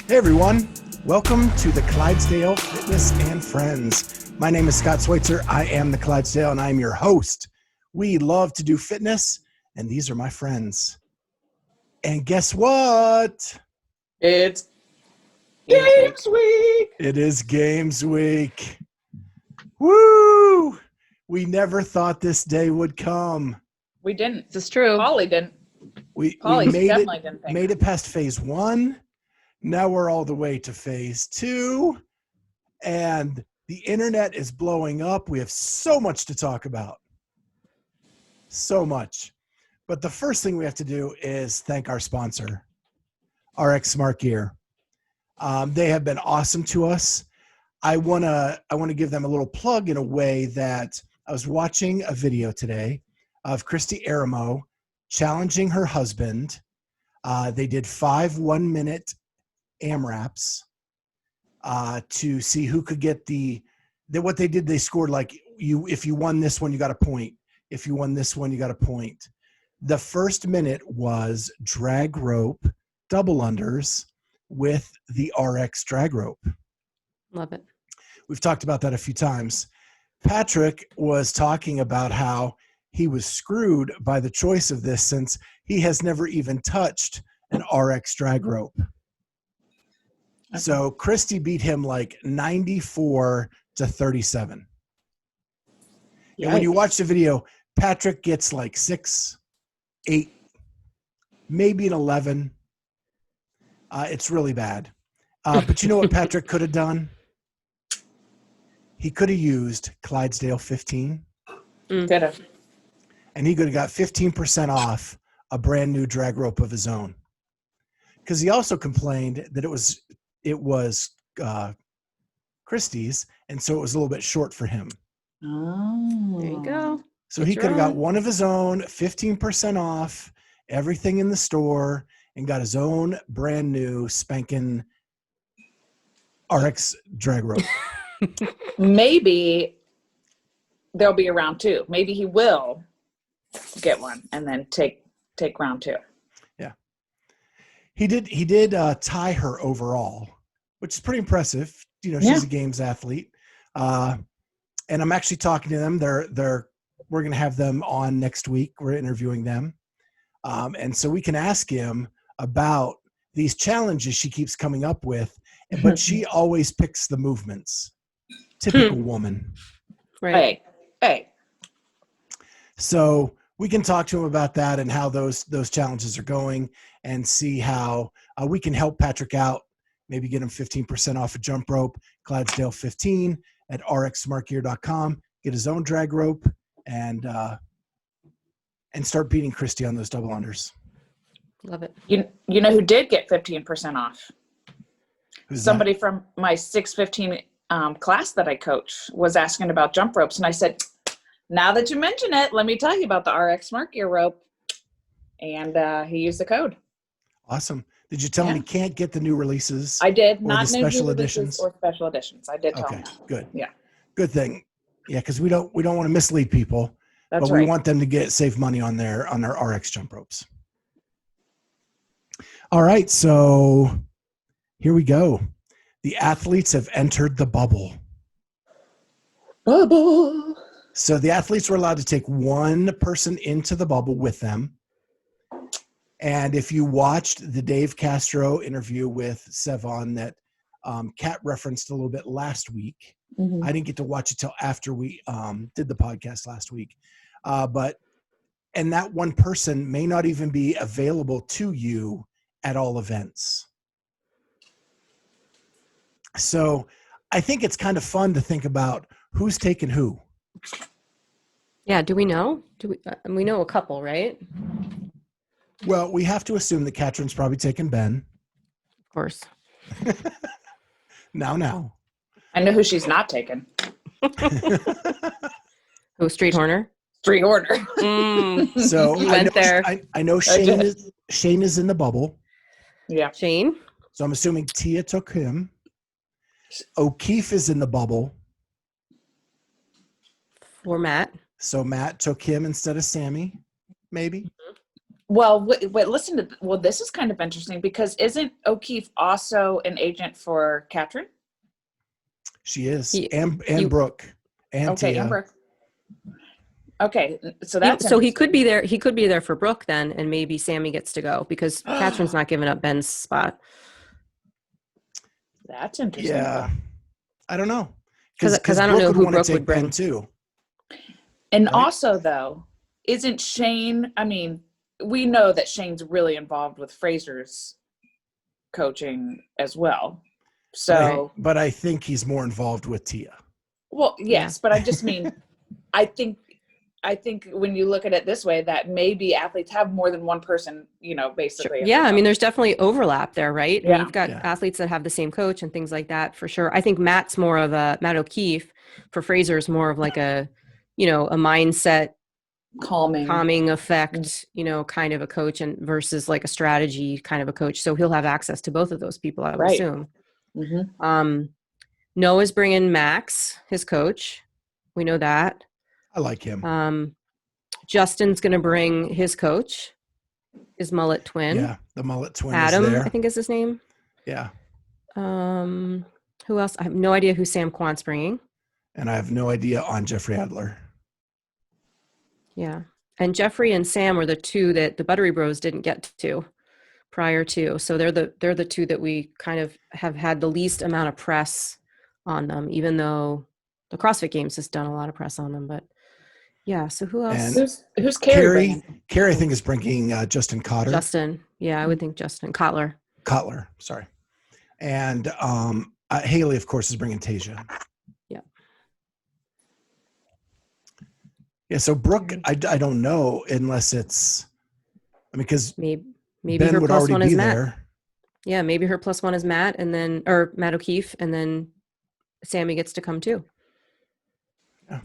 Hey everyone, welcome to the Clydesdale Fitness and Friends. My name is Scott Schweitzer. I am the Clydesdale and I'm your host. We love to do fitness and these are my friends. And guess what? It's Games Week. It is Games Week. Woo! We never thought this day would come. We didn't. This is true. Polly didn't. We Polly made didn't think. it past phase 1. Now we're all the way to phase 2. And the internet is blowing up. We have so much to talk about. So much. But the first thing we have to do is thank our sponsor, RX Smart Gear. They have been awesome to us. I want to give them a little plug in a way that I was watching a video today of Christy Aramo challenging her husband. They did 5 1-minute AMRAPs to see who could get what they did. They scored like if you won this one, you got a point. If you won this one, you got a point. The first minute was drag rope double unders with the RX drag rope. Love it. We've talked about that a few times. Patrick was talking about how he was screwed by the choice of this since he has never even touched an RX drag rope. So Christy beat him like 94-37. And when you watch the video, Patrick gets like 6, 8, maybe an 11. It's really bad. But you know what Patrick could have done? He could have used Clydesdale 15. Could have. And he could have got 15% off a brand new drag rope of his own. Because he also complained that it was Christie's, and so it was a little bit short for him. Oh. There you go. So he could have got one of his own, 15% off, everything in the store, and got his own brand new spanking RX drag rope. Maybe there'll be a round 2. Maybe he will get one and then take round 2. Yeah. He did tie her overall, which is pretty impressive. You know, she's a games athlete. And I'm actually talking to them. We're going to have them on next week. We're interviewing them. And so we can ask him about these challenges she keeps coming up with, but she always picks the movements. Typical woman. Right. Hey. So we can talk to him about that and how those challenges are going and see how we can help Patrick out. Maybe get him 15% off a jump rope, Clydesdale 15 at rxsmartgear.com. Get his own drag rope and start beating Christy on those double unders. Love it. You know who did get 15% off? Who's Somebody from my 615 class that I coach was asking about jump ropes. And I said, now that you mention it, let me tell you about the RX Smart Gear rope. And he used the code. Awesome. Did you tell him he can't get the new releases? I did. Or Not the special editions or special editions. I did tell him that. Good. Yeah. Good thing. Yeah, because we don't want to mislead people. That's but right. we want them to save money on their RX jump ropes. All right, so here we go. The athletes have entered the bubble. Bubble. So the athletes were allowed to take one person into the bubble with them. And if you watched the Dave Castro interview with Sevon that Kat referenced a little bit last week, I didn't get to watch it till after we did the podcast last week. And that one person may not even be available to you at all events. So I think it's kind of fun to think about who's taking who. Yeah. Do we know? We know a couple, right? Well, we have to assume that Katrin's probably taken Ben. Of course. Now. I know who she's not taking. Who? Street Horner? Street Horner. So You went there. I know Shane is in the bubble. Yeah. Shane? So I'm assuming Tia took him. O'Keefe is in the bubble. For Matt. So Matt took him instead of Sammy, maybe. Well, wait, listen to, well, this is kind of interesting because isn't O'Keefe also an agent for Katrin? She is, He- and he- Brooke, and Okay, Tia. Amber. Okay, so that's So he could interesting. be there. He could be there for Brooke then, and maybe Sammy gets to go because Katrin's not giving up Ben's spot. That's interesting. Yeah, I don't know, 'Cause I don't know who wanna Brooke take would bring. Ben too. And Right? also, though, isn't Shane? I mean, we know that Shane's really involved with Fraser's coaching as well. So, But I think he's more involved with Tia. well, yes, but I just mean, I think when you look at it this way, that maybe athletes have more than one person, basically. Yeah, I mean, there's definitely overlap there, right? Yeah. And you've got athletes that have the same coach and things like that for sure. I think Matt O'Keefe for Fraser's more of like a mindset calming effect, kind of a coach and versus like a strategy kind of a coach. So he'll have access to both of those people, I would assume. Mm-hmm. Noah's bringing Max, his coach. We know that. I like him. Justin's going to bring his coach, his mullet twin. Yeah, the mullet twin Adam, is there. I think is his name. Yeah. Who else? I have no idea who Sam Quant's bringing. And I have no idea on Jeffrey Adler. Yeah. And Jeffrey and Sam were the two that the Buttery Bros didn't get to prior to. So they're the two that we kind of have had the least amount of press on them, even though the CrossFit Games has done a lot of press on them. But yeah, so who else? And who's Carrie? Carrie, I think, is bringing Justin Cotter. Justin. Yeah, I would think Justin. Kotler, sorry. And Haley, of course, is bringing Tasia. Yeah. Yeah, so Brooke, I don't know unless it's, because maybe Ben her would plus already one be is Matt. there. Yeah, maybe her plus one is Matt, or Matt O'Keefe, and then Sammy gets to come too. Yeah.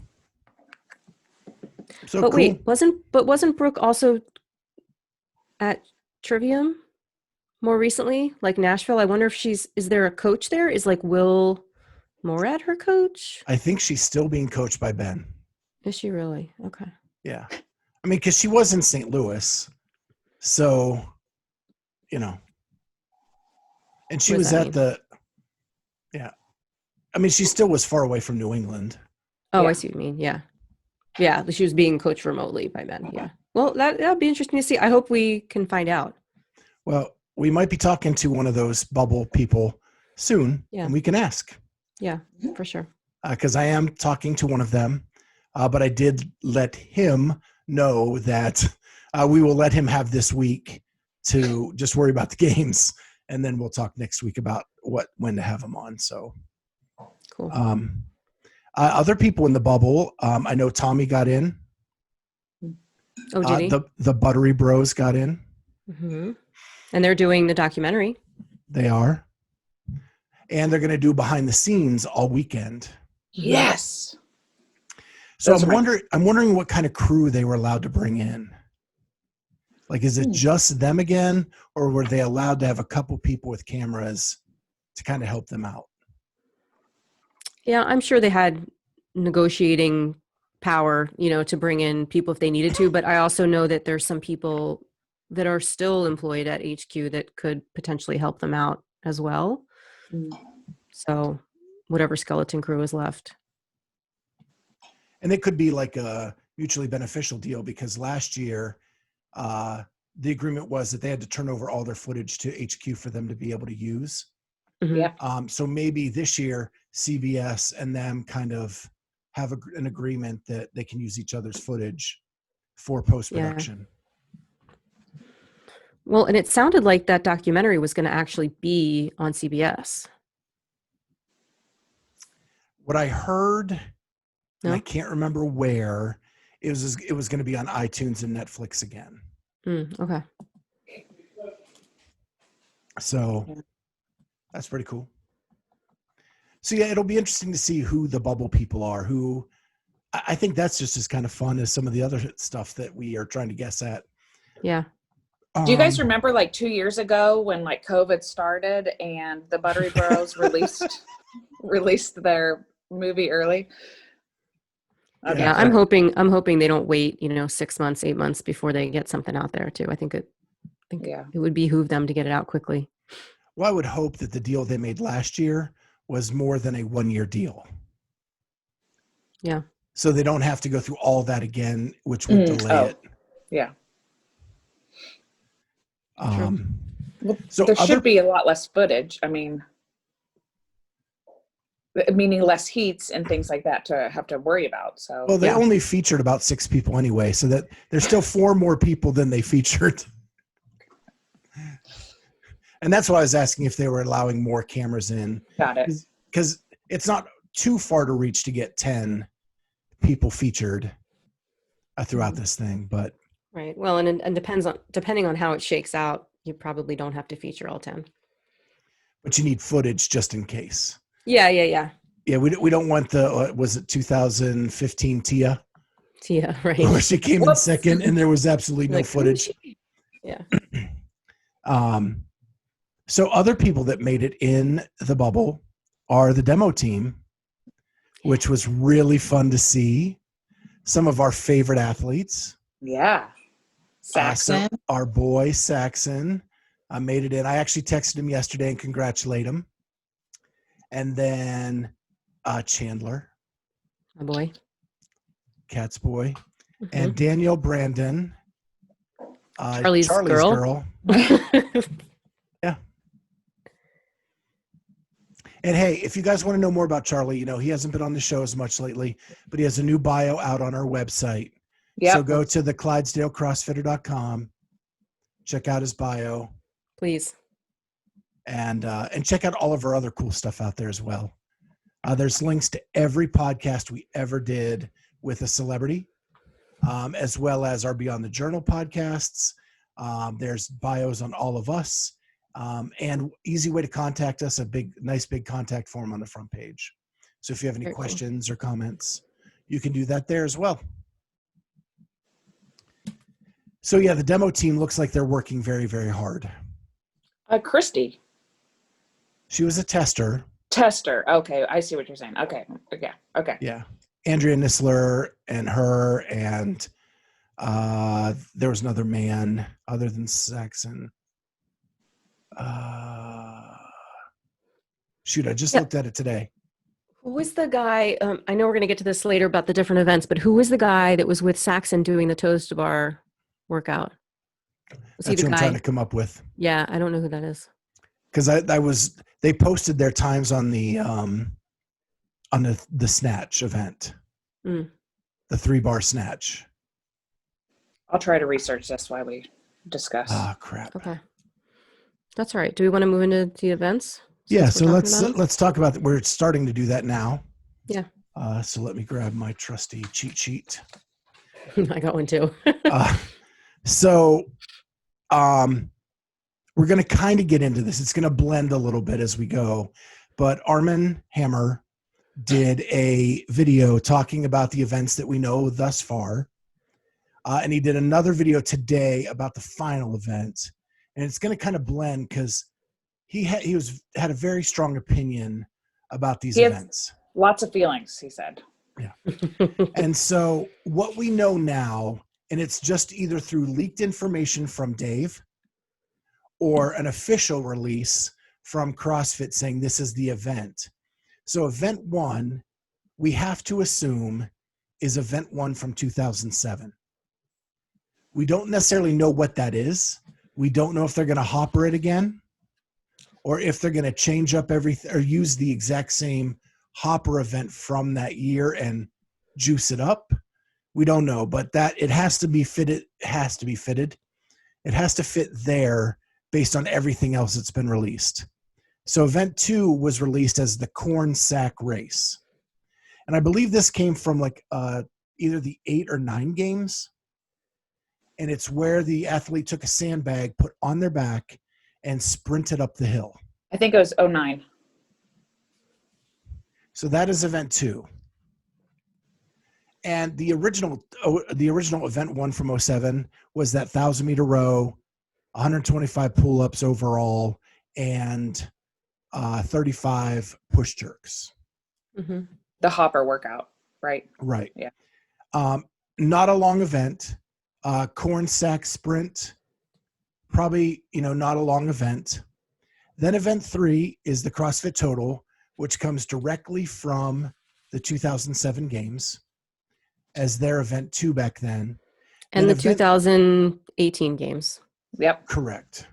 So but cool. wait, wasn't Brooke also at Trivium more recently, like Nashville? I wonder if is there a coach there? Is like Will Morad her coach? I think she's still being coached by Ben. Is she really? Okay. Yeah. I mean, because she was in St. Louis. So, and she was at I mean, she still was far away from New England. Oh, I see what you mean. Yeah. Yeah. She was being coached remotely by Ben. Yeah. Well, that'll be interesting to see. I hope we can find out. Well, we might be talking to one of those bubble people soon, and we can ask. Yeah, for sure. Because I am talking to one of them, but I did let him know that we will let him have this week to just worry about the games, and then we'll talk next week about when to have him on. So, cool. Other people in the bubble, I know Tommy got in. Oh, did he? The Buttery Bros got in. Mm-hmm. And they're doing the documentary. They are. And they're going to do behind the scenes all weekend. Yes. So I'm wondering what kind of crew they were allowed to bring in. Like, is it just them again, or were they allowed to have a couple people with cameras to kind of help them out? Yeah, I'm sure they had negotiating power, to bring in people if they needed to. But I also know that there's some people that are still employed at HQ that could potentially help them out as well. So whatever skeleton crew is left. And it could be like a mutually beneficial deal, because last year the agreement was that they had to turn over all their footage to HQ for them to be able to use. Mm-hmm. Yeah. So maybe this year CBS and them kind of have an agreement that they can use each other's footage for post-production. Yeah. Well, and it sounded like that documentary was going to actually be on CBS. What I heard, and No? I can't remember where, it was going to be on iTunes and Netflix again. Okay. So that's pretty cool. So yeah, it'll be interesting to see who the bubble people are, who I think that's just as kind of fun as some of the other stuff that we are trying to guess at. Yeah. Do you guys remember like 2 years ago when like COVID started and the Buttery Bros released their movie early? Okay. Yeah, I'm hoping they don't wait, 6 months, 8 months before they get something out there too. I think Yeah. it would behoove them to get it out quickly. Well, I would hope that the deal they made last year was more than a 1-year deal. Yeah. So they don't have to go through all that again, which would delay it. Yeah. Well, So there should be a lot less footage. I mean, meaning less heats and things like that to have to worry about. So, well, they only featured about 6 people anyway, so that there's still 4 more people than they featured. And that's why I was asking if they were allowing more cameras in. Got it. Because it's not too far to reach to get 10 people featured throughout this thing, but Right. Well, and depending on how it shakes out, you probably don't have to feature all 10. but you need footage just in case. Yeah. Yeah, we don't want the was it 2015 Tia? Yeah, right. Where she came in second and there was absolutely no footage. Yeah. So other people that made it in the bubble are the demo team, which was really fun to see. Some of our favorite athletes. Yeah. Saxon. So our boy Saxon made it in. I actually texted him yesterday and congratulate him. And then Chandler. My boy. Cat's boy. And Danielle Brandon. Charlie's girl. Yeah. And hey, if you guys want to know more about Charlie, he hasn't been on the show as much lately, but he has a new bio out on our website. Yep. So go to the ClydesdaleCrossfitter.com, check out his bio. Please. And check out all of our other cool stuff out there as well. There's links to every podcast we ever did with a celebrity, as well as our Beyond the Journal podcasts. There's bios on all of us. And easy way to contact us, nice big contact form on the front page. So if you have any questions or comments, you can do that there as well. So yeah, the demo team looks like they're working very, very hard. Christy. She was a tester. Okay. I see what you're saying. Okay. Yeah. Andrea Nisler and her, and there was another man other than Saxon. Shoot, I just looked at it today. Who was the guy? I know we're going to get to this later about the different events, but who was the guy that was with Saxon doing the toes to bar workout? That's what I'm trying to come up with. Yeah, I don't know who that is. Because they posted their times on the snatch event, the 3-bar snatch. I'll try to research this while we discuss. Ah, crap. Okay, that's all right. Do we want to move into the events? Yeah, so let's talk about that. We're starting to do that now. Yeah. So let me grab my trusty cheat sheet. I got one too. So we're going to kind of get into this. It's going to blend a little bit as we go. But Armin Hammer did a video talking about the events that we know thus far. And he did another video today about the final event. And it's going to kind of blend because he had a very strong opinion about these events. Lots of feelings, he said. Yeah. And so what we know now, and it's just either through leaked information from Dave or an official release from CrossFit saying this is the event. So event 1, we have to assume is event 1 from 2007. We don't necessarily know what that is. We don't know if they're going to hopper it again or if they're going to change up everything or use the exact same hopper event from that year and juice it up. We don't know, but that it has to be fitted. It has to fit there based on everything else that's been released. So event 2 was released as the corn sack race. And I believe this came from either the 8 or 9 games. And it's where the athlete took a sandbag, put on their back, and sprinted up the hill. I think it was 09. So that is event 2. And the original event 1 from 07 was that 1,000-meter row, 125 pull-ups overall, and 35 push jerks. Mm-hmm. The hopper workout, right? Right. Yeah. Not a long event. Corn sack sprint, probably, not a long event. Then event 3 is the CrossFit Total, which comes directly from the 2007 games as their event 2 back then. And Then the 2018 games. Yep. Correct.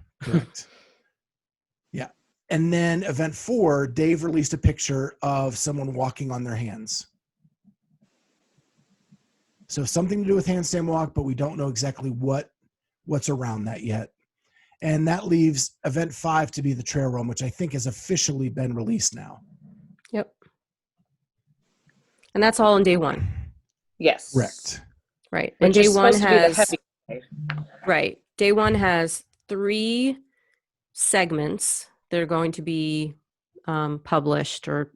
Yeah. And then event 4, Dave released a picture of someone walking on their hands. So something to do with handstand walk, but we don't know exactly what's around that yet. And that leaves event 5 to be the trail run, which I think has officially been released now. Yep. And that's all on day 1. Yes. Correct. Right. Which And day is 1 supposed to be the has heavy. right. Day 1 has 3 segments that are going to be published or,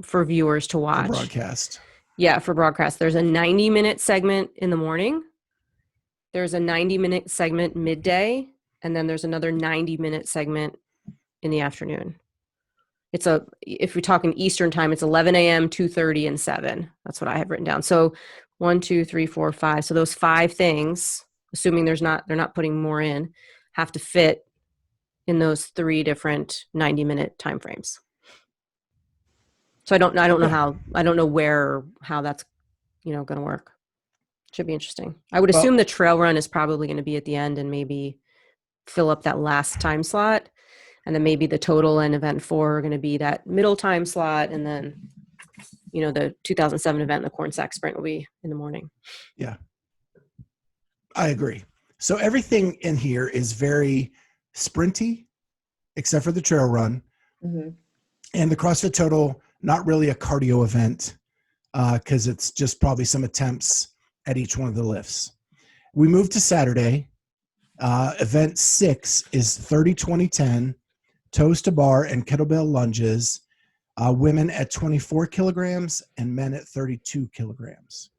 for viewers to watch. For broadcast. Yeah, for broadcast. There's a 90-minute segment in the morning. There's a 90-minute segment midday. And then there's another 90-minute segment in the afternoon. If we're talking Eastern time, it's 11 a.m., 2:30, and 7. That's what I have written down. So 1, 2, 3, 4, 5. So those 5 things, assuming they're not putting more in, have to fit in those 3 different 90-minute time frames. So I don't know how that's going to work. Should be interesting. I would assume the trail run is probably going to be at the end and maybe fill up that last time slot. And then maybe the total and event 4 are going to be that middle time slot. And then, the 2007 event, the corn sack sprint, will be in the morning. Yeah. I agree. So everything in here is very sprinty, except for the trail run. Mm-hmm. And the CrossFit Total, not really a cardio event because it's just probably some attempts at each one of the lifts. We move to Saturday. Event 6 is 30, 20, 10, toes to bar and kettlebell lunges, women at 24 kilograms and men at 32 kilograms.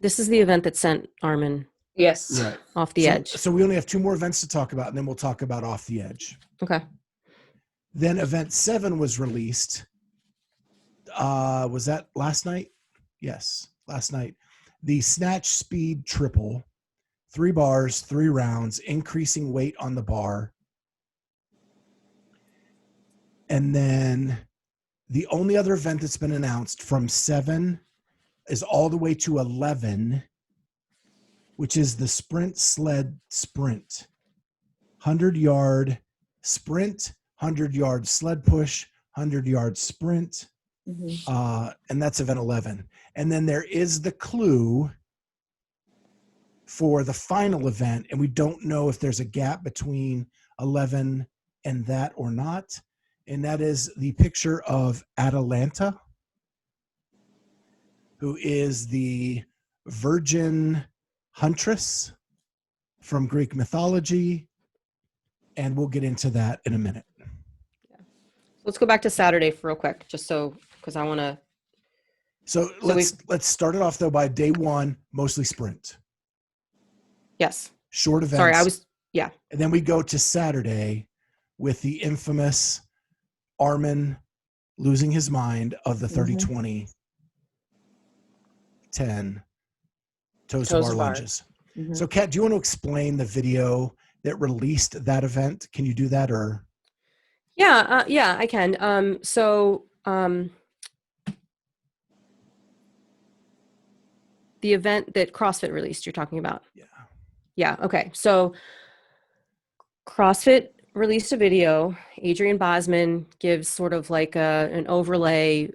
This is the event that sent Armin Yes. Right. off the edge. So we only have 2 more events to talk about, and then we'll talk about off the edge. Okay. Then event 7 was released. Was that last night? Yes, last night. The snatch speed triple, 3 bars, 3 rounds, increasing weight on the bar. And then the only other event that's been announced from 7 is all the way to 11, which is the sprint sled sprint. 100-yard sprint, 100-yard sled push, 100-yard sprint. Mm-hmm. And that's event 11. And then there is the clue for the final event, and we don't know if there's a gap between 11 and that or not. And that is the picture of Atalanta, who is the virgin huntress from Greek mythology. And we'll get into that in a minute. Let's go back to Saturday real quick, just because I want to. So let's start it off though by day 1, mostly sprint. Yes. Short events. Sorry, yeah. And then we go to Saturday with the infamous Armin losing his mind of the 30, 20, 10 toes to bar lunges. Mm-hmm. So Kat, do you want to explain the video that released that event? Can you do that or? Yeah, I can. The event that CrossFit released, you're talking about? Yeah. Yeah, okay. So CrossFit released a video. Adrian Bosman gives sort of like an overlay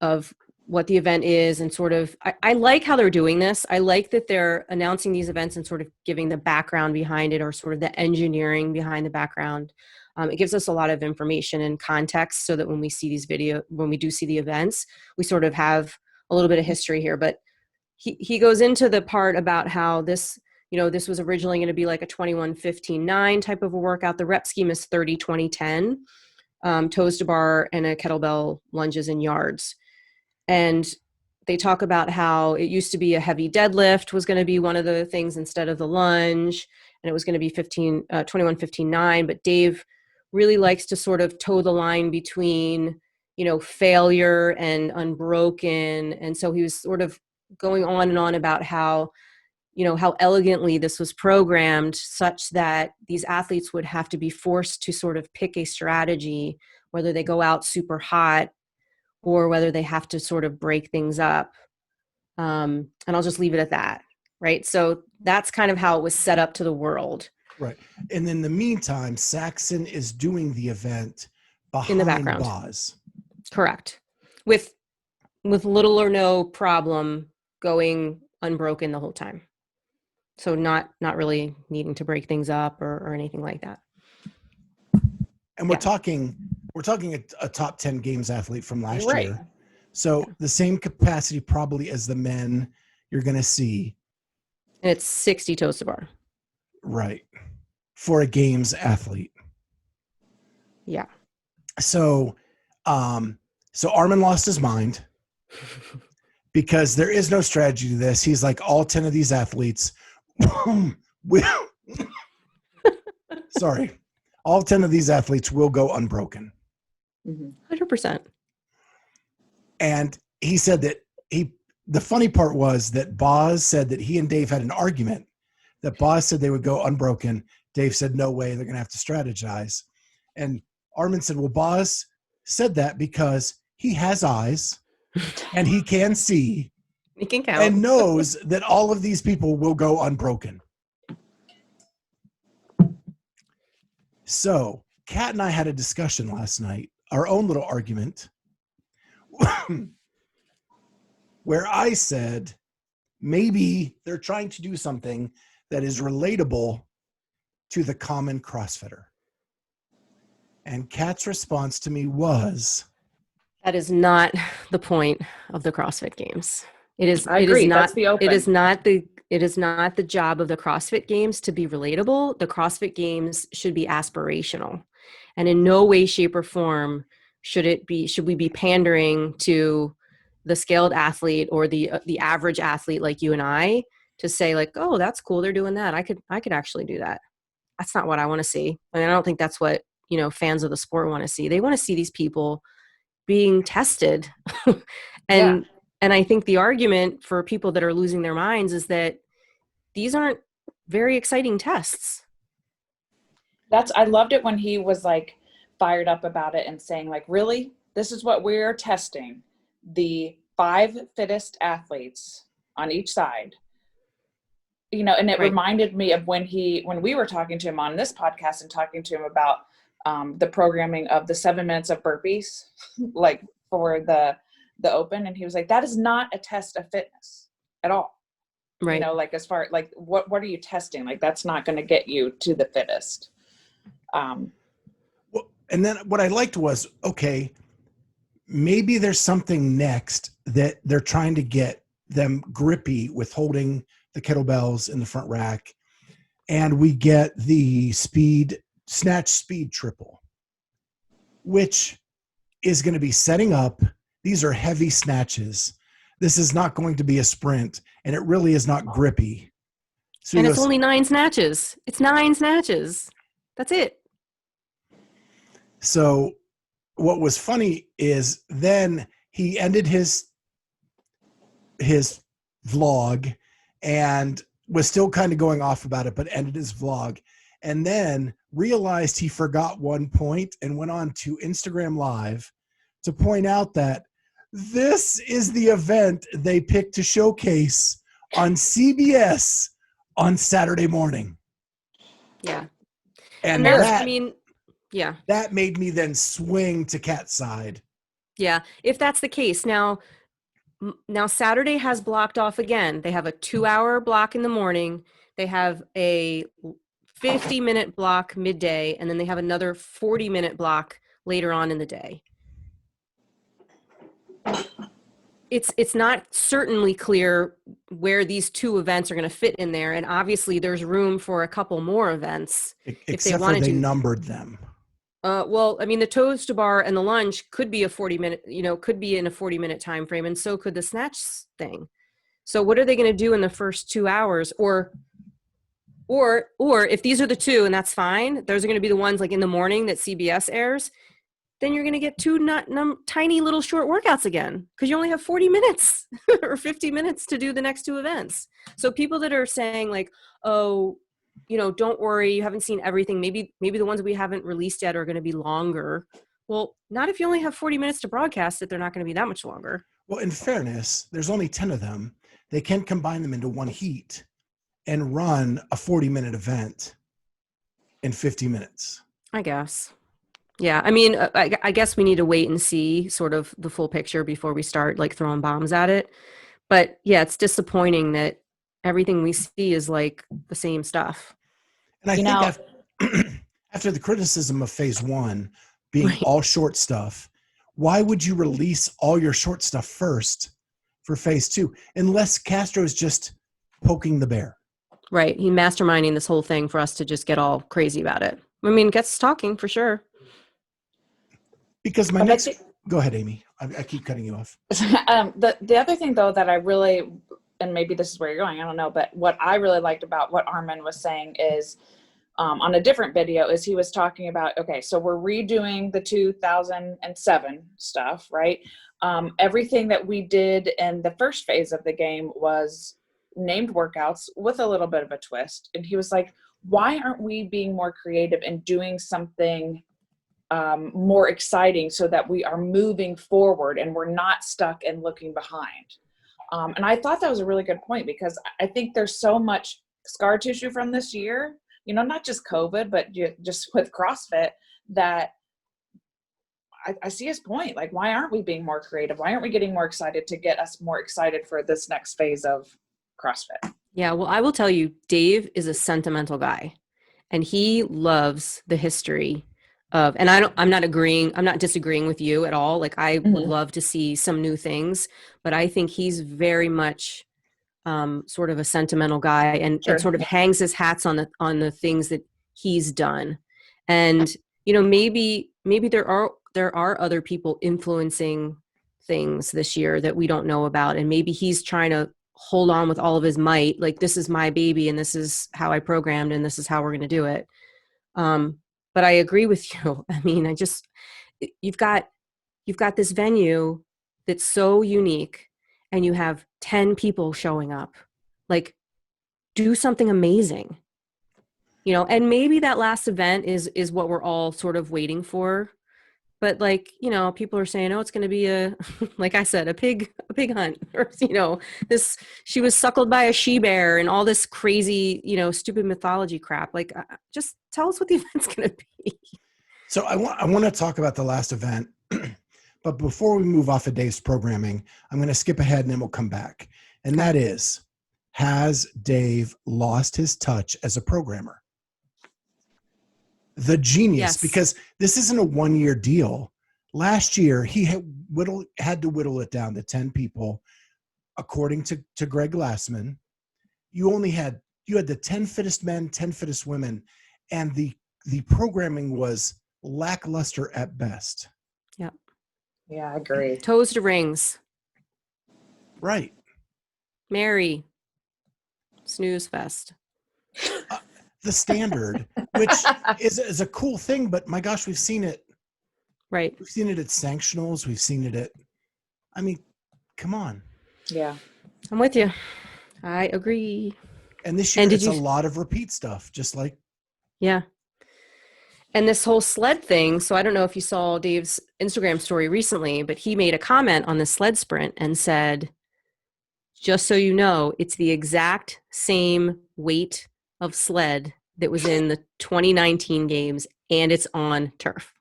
of what the event is and sort of, I like how they're doing this. I like that they're announcing these events and sort of giving the background behind it or sort of the engineering behind the background. It gives us a lot of information and context so that when we see when we do see the events, we sort of have a little bit of history here. But he goes into the part about how this was originally going to be like a 21-15-9 type of a workout. The rep scheme is 30, 20, 10, toes to bar and a kettlebell lunges in yards. And they talk about how it used to be a heavy deadlift was going to be one of the things instead of the lunge. And it was going to be 21-15-9. But Dave really likes to sort of toe the line between, failure and unbroken. And so he was sort of going on and on about how, how elegantly this was programmed such that these athletes would have to be forced to sort of pick a strategy, whether they go out super hot or whether they have to sort of break things up. And I'll just leave it at that. Right. So that's kind of how it was set up to the world. Right. And in the meantime, Saxon is doing the event behind In the background. Boz. Correct. With little or no problem going unbroken the whole time. So not really needing to break things up or anything like that. And we're talking a top 10 games athlete from last Right. year. So the same capacity probably as the men you're going to see. And it's 60 toes to bar. Right. For a games athlete. Yeah. So Armin lost his mind because there is no strategy to this. He's like, all 10 of these athletes will, sorry, all 10 of these athletes will go unbroken. 100%. And he said that the funny part was that Boz said that he and Dave had an argument, that Boz said they would go unbroken. Dave said, no way, they're going to have to strategize. And Armin said, well, Boz said that because he has eyes and he can see. He can count. And knows that all of these people will go unbroken. So Kat and I had a discussion last night, our own little argument, where I said, maybe they're trying to do something that is relatable to the common CrossFitter. And Kat's response to me was, that is not the point of the CrossFit Games. I agree. That's the open. It is not the job of the CrossFit Games to be relatable. The CrossFit Games should be aspirational. And in no way, shape, or form should we be pandering to the scaled athlete or the average athlete like you and I to say like, oh, that's cool, they're doing that. I could actually do that. That's not what I want to see. And I don't think that's what, fans of the sport want to see. They want to see these people being tested. And I think the argument for people that are losing their minds is that these aren't very exciting tests. I loved it when he was like fired up about it and saying like, really, this is what we're testing. The 5 fittest athletes on each side, and it reminded me of when we were talking to him on this podcast and talking to him about the programming of the 7 minutes of burpees, like for the open. And he was like, that is not a test of fitness at all. Right. Like as far, like what are you testing? Like, that's not going to get you to the fittest. Well, and then what I liked was, okay, maybe there's something next that they're trying to get them grippy with holding the kettlebells in the front rack. And we get the snatch speed triple, which is going to be setting up. These are heavy snatches. This is not going to be a sprint, and it really is not grippy. So and it's only 9 snatches. It's 9 snatches. That's it. So what was funny is then he ended his vlog and was still kind of going off about it, but ended his vlog and then realized he forgot one point and went on to Instagram Live to point out that this is the event they picked to showcase on CBS on Saturday morning. Yeah. And that made me then swing to Kat's side. Yeah. If that's the case. Now Saturday has blocked off again. They have a 2-hour block in the morning. They have a 50-minute block midday, and then they have another 40-minute block later on in the day. It's not certainly clear where these 2 events are going to fit in there, and obviously there's room for a couple more events. Except for they numbered them. Well, I mean, the toes to bar and the lunge could be a 40-minute, could be in a 40-minute time frame, and so could the snatch thing. So what are they going to do in the first 2 hours? Or if these are the 2, and that's fine, those are going to be the ones like in the morning that CBS airs. then you're going to get two tiny little short workouts again, because you only have 40 minutes or 50 minutes to do the next two events. So people that are saying like, oh, don't worry, you haven't seen everything. Maybe the ones we haven't released yet are going to be longer. Well, not if you only have 40 minutes to broadcast it. They're not going to be that much longer. Well, in fairness, there's only 10 of them. They can combine them into one heat and run a 40-minute event in 50 minutes. I guess. Yeah. I mean, I guess we need to wait and see sort of the full picture before we start like throwing bombs at it. But yeah, it's disappointing that everything we see is like the same stuff. And I think after the criticism of phase one being Right. all short stuff, why would you release all your short stuff first for phase two? Unless Castro is just poking the bear. Right. He masterminding this whole thing for us to just get all crazy about it. I mean, gets us talking for sure. Because go ahead, Amy. I keep cutting you off. The other thing though that I really, and maybe this is where you're going, I don't know, but what I really liked about what Armin was saying is, on a different video, is he was talking about, okay, so we're redoing the 2007 stuff, right? Everything that we did in the first phase of the game was named workouts with a little bit of a twist. And he was like, why aren't we being more creative and doing something more exciting so that we are moving forward and we're not stuck and looking behind? And I thought that was a really good point, because I think there's so much scar tissue from this year, not just COVID, but just with CrossFit, that I see his point. Like, why aren't we being more creative? Why aren't we getting more excited to get us more excited for this next phase of CrossFit? Yeah, well, I will tell you, Dave is a sentimental guy, and he loves the history of, and I'm not disagreeing with you at all. Like, I would love to see some new things, but I think he's very much sort of a sentimental guy, and sort of hangs his hats on the things that he's done. And, maybe there are other people influencing things this year that we don't know about. And maybe he's trying to hold on with all of his might. Like, this is my baby and this is how I programmed and this is how we're going to do it. But I agree with you. I mean, you've got this venue that's so unique and you have 10 people showing up. Like, do something amazing, and maybe that last event is what we're all sort of waiting for. But like, people are saying, oh, it's going to be like I said, a pig hunt, or, she was suckled by a she bear and all this crazy, stupid mythology crap. Like, just tell us what the event's going to be. So I want to talk about the last event, but before we move off of Dave's programming, I'm going to skip ahead and then we'll come back. And that is, has Dave lost his touch as a programmer? The genius, Yes. Because this isn't a 1-year deal. Last year, he had to whittle it down to 10 people. According to Greg Glassman, you had the 10 fittest men, 10 fittest women, and the programming was lackluster at best. Yeah. Yeah, I agree. Toes to rings. Right. Mary. Snooze fest. The standard, which is a cool thing, but my gosh, we've seen it. Right. We've seen it at sanctionals. We've seen it I mean, come on. Yeah. I'm with you. I agree. And this year, it's a lot of repeat stuff, just like. Yeah. And this whole sled thing. So I don't know if you saw Dave's Instagram story recently, but he made a comment on the sled sprint and said, just so you know, it's the exact same weight of sled that was in the 2019 games, and it's on turf.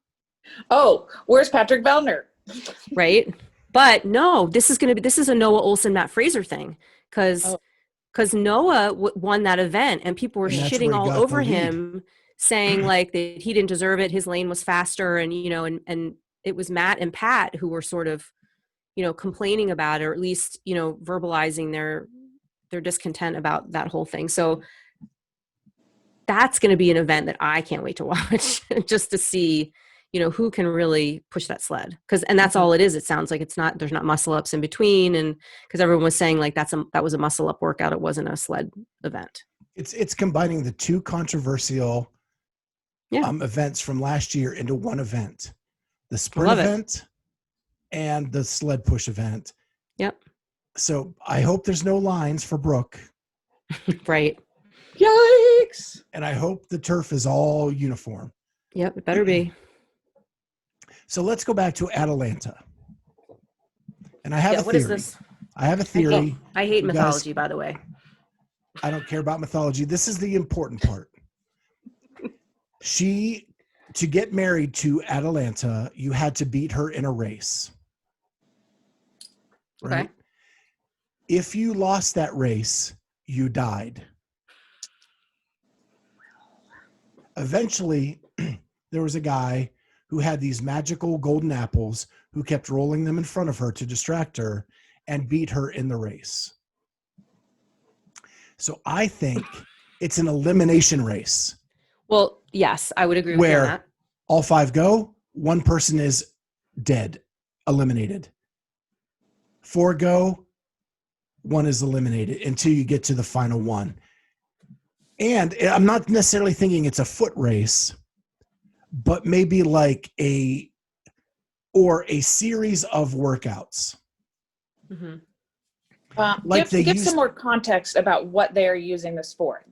Oh, where's Patrick Vellner? Right. But no, this is a Noah Olson, Matt Fraser thing. Because Noah won that event and people were shitting all over him, saying like that he didn't deserve it. His lane was faster. And, and it was Matt and Pat who were sort of, complaining about it, or at least, verbalizing their discontent about that whole thing. So that's going to be an event that I can't wait to watch, just to see, who can really push that sled. And that's all it is. It sounds like there's not muscle ups in between. And because everyone was saying like, that was a muscle up workout. It wasn't a sled event. It's combining the two controversial events from last year into one event. the sprint love it. event, and the sled push event. Yep. So I hope there's no lines for Brooke. Right. Yikes. And I hope the turf is all uniform. Yep. It better be. So let's go back to Atalanta. And I have a theory. What is this? I have a theory. I hate You guys- mythology, by the way. I don't care about mythology. This is the important part. To get married to Atalanta, you had to beat her in a race. Right? Okay. If you lost that race, you died. Eventually, there was a guy who had these magical golden apples who kept rolling them in front of her to distract her and beat her in the race. So I think it's an elimination race Well, yes, I would agree with you on where that. all 5 go, 1 person is dead, eliminated. 4 go, 1 is eliminated until you get to the final 1. And I'm not necessarily thinking it's a foot race, but maybe like a series of workouts. Mm-hmm. Like they give used- some more context about what they're using this for.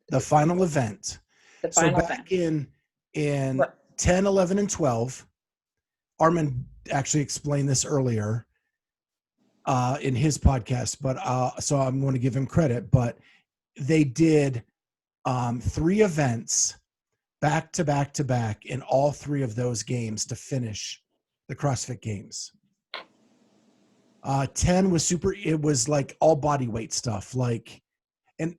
The final event. The So final back event. in Right. 10, 11, and 12, Armin actually explained this earlier in his podcast, but so I'm going to give him credit. But they did 3 events back to back to back in all 3 of those games to finish the CrossFit Games. 10 was it was like all body weight stuff, like and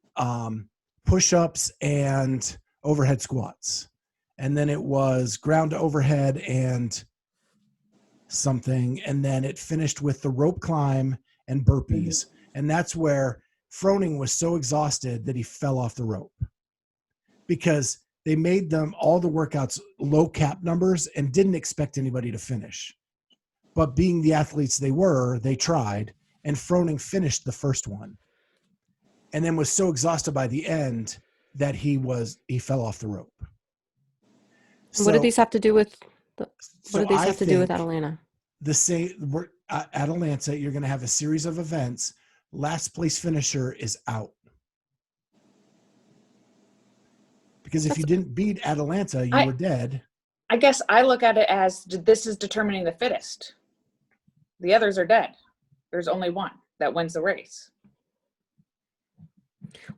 push-ups and overhead squats. And then it was ground to overhead and something. And then it finished with the rope climb and burpees. And that's where Froning was so exhausted that he fell off the rope because they made them all the workouts low cap numbers and didn't expect anybody to finish. But being the athletes they were, they tried, and Froning finished the first one. And then was so exhausted by the end that he fell off the rope. What did these have to do with? What did these I have to do with think Atalanta? Atalanta, you're going to have a series of events. Last place finisher is out. Because if you didn't beat Atalanta, you were dead. I guess I look at it as this is determining the fittest. The others are dead. There's only one that wins the race.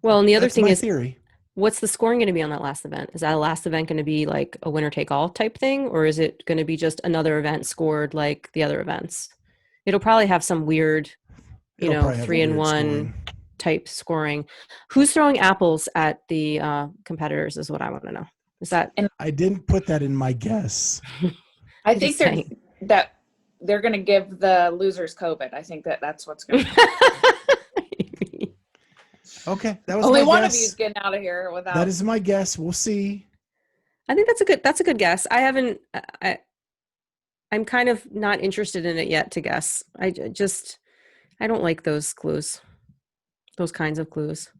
Well, and the other That's thing my is, theory. what's the scoring going to be on that last event? Is that last event going to be like a winner take all type thing, or is it going to be just another event scored like the other events? It'll probably have some weird, It'll probably have a 3 and weird 1 scoring. type scoring. Who's throwing apples at the competitors is what I want to know. Is that? I didn't put that in my guess. I I'm think just saying. they're going to give the losers COVID. I think that's what's going to happen. Okay, that was Only my one guess. of you is getting out of here without. That is my guess. We'll see. I think that's a good guess. I'm kind of not interested in it yet to guess. I don't like those clues. Those kinds of clues.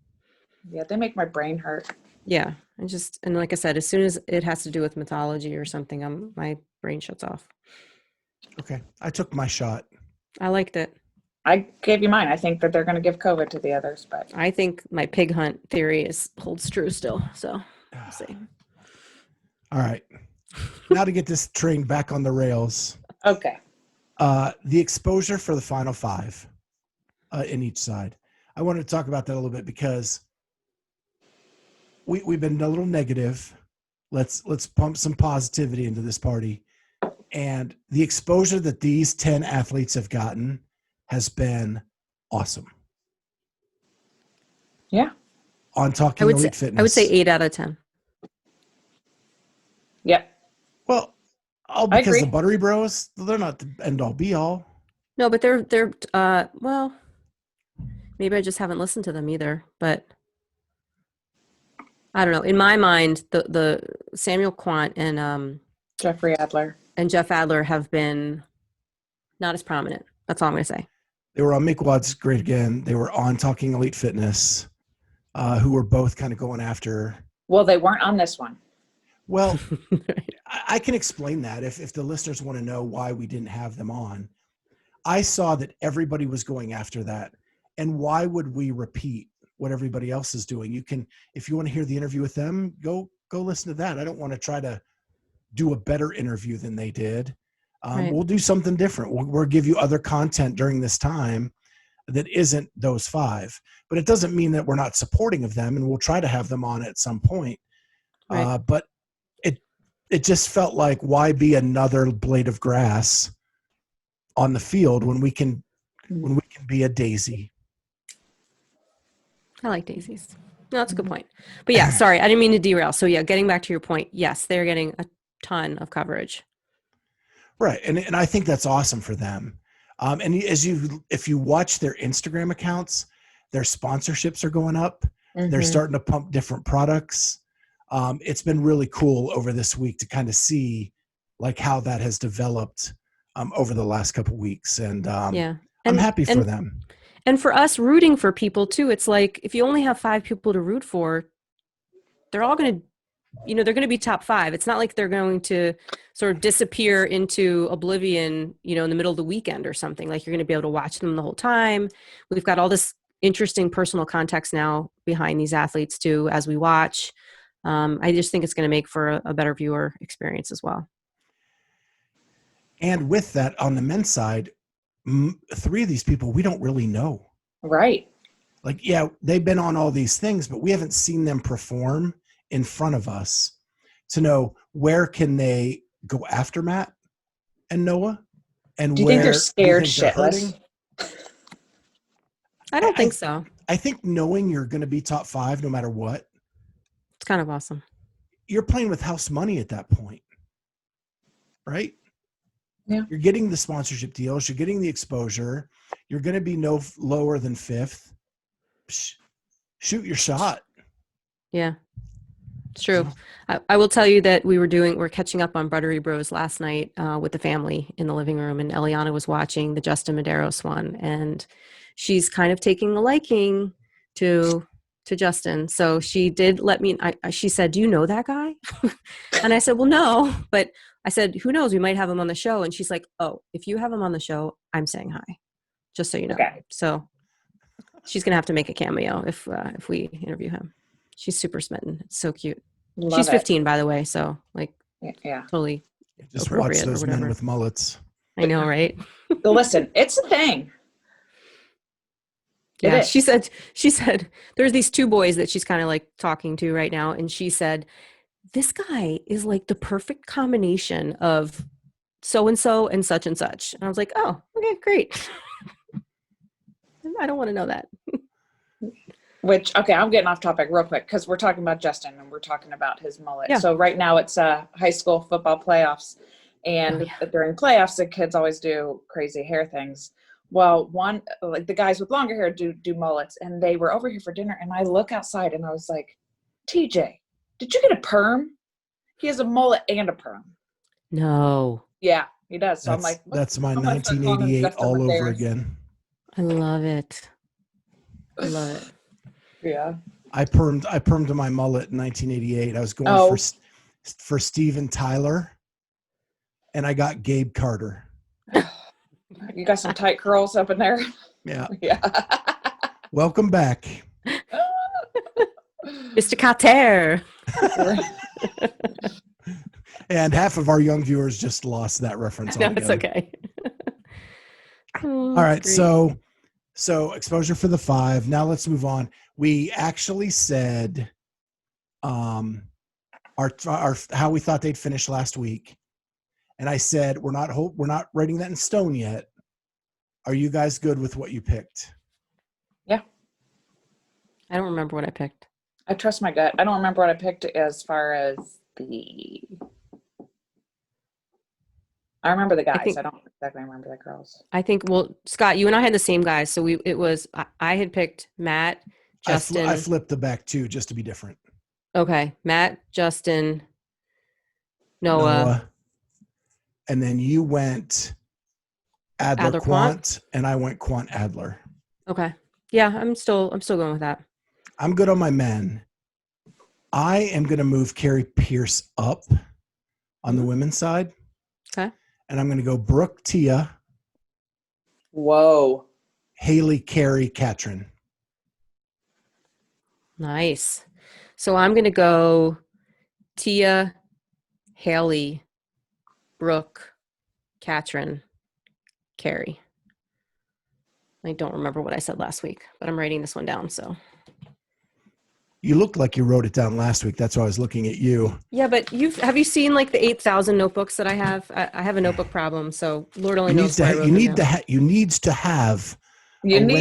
Yeah, they make my brain hurt. Yeah. And like I said, as soon as it has to do with mythology or something, my brain shuts off. Okay, I took my shot. I liked it. I gave you mine. I think that they're going to give COVID to the others, but I think my pig hunt theory holds true still. So we'll see. All right. Now to get this train back on the rails. okay. The exposure for the final 5 in each side. I wanted to talk about that a little bit because we've been a little negative. Let's pump some positivity into this party. And the exposure that these 10 athletes have gotten has been awesome. Yeah. On Talking Elite Fitness. I would say 8 out of 10. Yep. Well, I because agree. the Buttery Bros, they're not the end all be all. No, but they're well, maybe I just haven't listened to them either, but I don't know. In my mind, the Samuel Quant and Jeffrey Adler. Jeff Adler have been not as prominent. That's all I'm going to say. They were on Mick Watt's Great Again. They were on Talking Elite Fitness, who were both kind of going after. Well, they weren't on this one. Well, Right. I can explain that if the listeners want to know why we didn't have them on. I saw that everybody was going after that. And why would we repeat what everybody else is doing? You can, if you want to hear the interview with them, go listen to that. I don't want to try to do a better interview than they did. Right. We'll do something different. We'll give you other content during this time that isn't those 5, but it doesn't mean that we're not supporting of them, and we'll try to have them on at some point. Right. But it just felt like, why be another blade of grass on the field when we can be a daisy? I like daisies. No, that's a good point. But yeah, sorry, I didn't mean to derail. So yeah, getting back to your point, yes, they're getting a ton of coverage. Right. And I think that's awesome for them. And if you watch their Instagram accounts, their sponsorships are going up. They're starting to pump different products. It's been really cool over this week to kind of see like how that has developed over the last couple of weeks. And Yeah. I'm happy for them. And for us rooting for people too, it's like if you only have 5 people to root for, they're all going to, they're going to be top 5. It's not like they're going to sort of disappear into oblivion, in the middle of the weekend or something. Like you're going to be able to watch them the whole time. We've got all this interesting personal context now behind these athletes too, as we watch. I just think it's going to make for a better viewer experience as well. And with that, on the men's side, 3 of these people we don't really know. Right. Like, yeah, they've been on all these things, but we haven't seen them perform in front of us to know where can they go after Matt and Noah. And do you think they're scared shitless? I don't think so. I think knowing you're going to be top 5 no matter what, it's kind of awesome. You're playing with house money at that point, right? Yeah. You're getting the sponsorship deals. You're getting the exposure. You're going to be no lower than 5th. Shoot your shot. Yeah, it's true. I will tell you that we're catching up on Buttery Bros last night with the family in the living room, and Eliana was watching the Justin Medeiros one, and she's kind of taking a liking to Justin. So she did let me, she said, "Do you know that guy?" And I said, "Well, no," but I said, "Who knows? We might have him on the show." And she's like, "Oh, if you have him on the show, I'm saying hi, just so you know." Okay. So she's going to have to make a cameo if we interview him. She's super smitten. It's so cute. She's 15, by the way. So like, yeah, totally. Just watch those men with mullets. I know, right? So listen, it's a thing. Yeah, she said there's these 2 boys that she's kind of like talking to right now. And she said, this guy is like the perfect combination of so-and-so and such and such. And I was like, oh, okay, great. I don't want to know that. Okay, I'm getting off topic real quick because we're talking about Justin and we're talking about his mullet. Yeah. So right now it's high school football playoffs. And during playoffs, the kids always do crazy hair things. Well, like the guys with longer hair do mullets, and they were over here for dinner. And I look outside and I was like, TJ, did you get a perm? He has a mullet and a perm. No. Yeah, he does. So I'm like, that's my 1988 all over again. I love it. I love it. Yeah. I permed my mullet in 1988. I was going for Steven Tyler, and I got Gabe Carter. You got some tight curls up in there. Yeah. Yeah. Welcome back, Mr. Carter. And half of our young viewers just lost that reference. No, it's okay. All right, great. So exposure for the 5. Now let's move on. We actually said our how we thought they'd finish last week, and I said we're not writing that in stone yet. Are you guys good with what you picked? Yeah. I don't remember what I picked. I trust my gut. I don't remember what I picked as far as I remember the guys. I don't exactly remember the girls. I think, well, Scott, you and I had the same guys. So I had picked Matt, Justin. I flipped the back 2 just to be different. Okay. Matt, Justin, Noah. And then you went Adler Quant, and I went Quant Adler. Okay. Yeah, I'm still going with that. I'm good on my men. I am going to move Carrie Pierce up on the women's side. Okay. And I'm going to go Brooke, Tia, Whoa. Haley, Carrie, Katrin. Nice. So I'm going to go Tia, Haley, Brooke, Katrin, Carrie. I don't remember what I said last week, but I'm writing this one down. So You looked like you wrote it down last week. That's why I was looking at you. yeah, but have you seen like the 8,000 notebooks that I have? I have a notebook problem, so Lord only knows where I wrote them down. You need to have You a need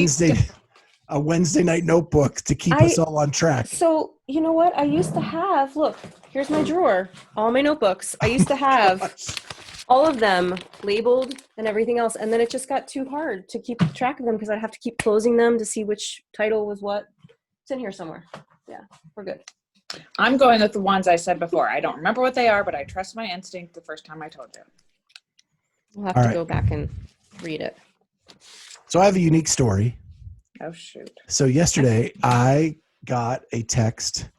Wednesday night notebook to keep us all on track. So you know what? I used to have, look, here's my drawer, all my notebooks. I used to have all of them labeled and everything else. And then it just got too hard to keep track of them because I'd have to keep closing them to see which title was what. It's in here somewhere. Yeah, we're good. I'm going with the ones I said before. I don't remember what they are, but I trust my instinct the first time I told you. We'll have to go back and read it. So I have a unique story. Oh, shoot. So yesterday I got a text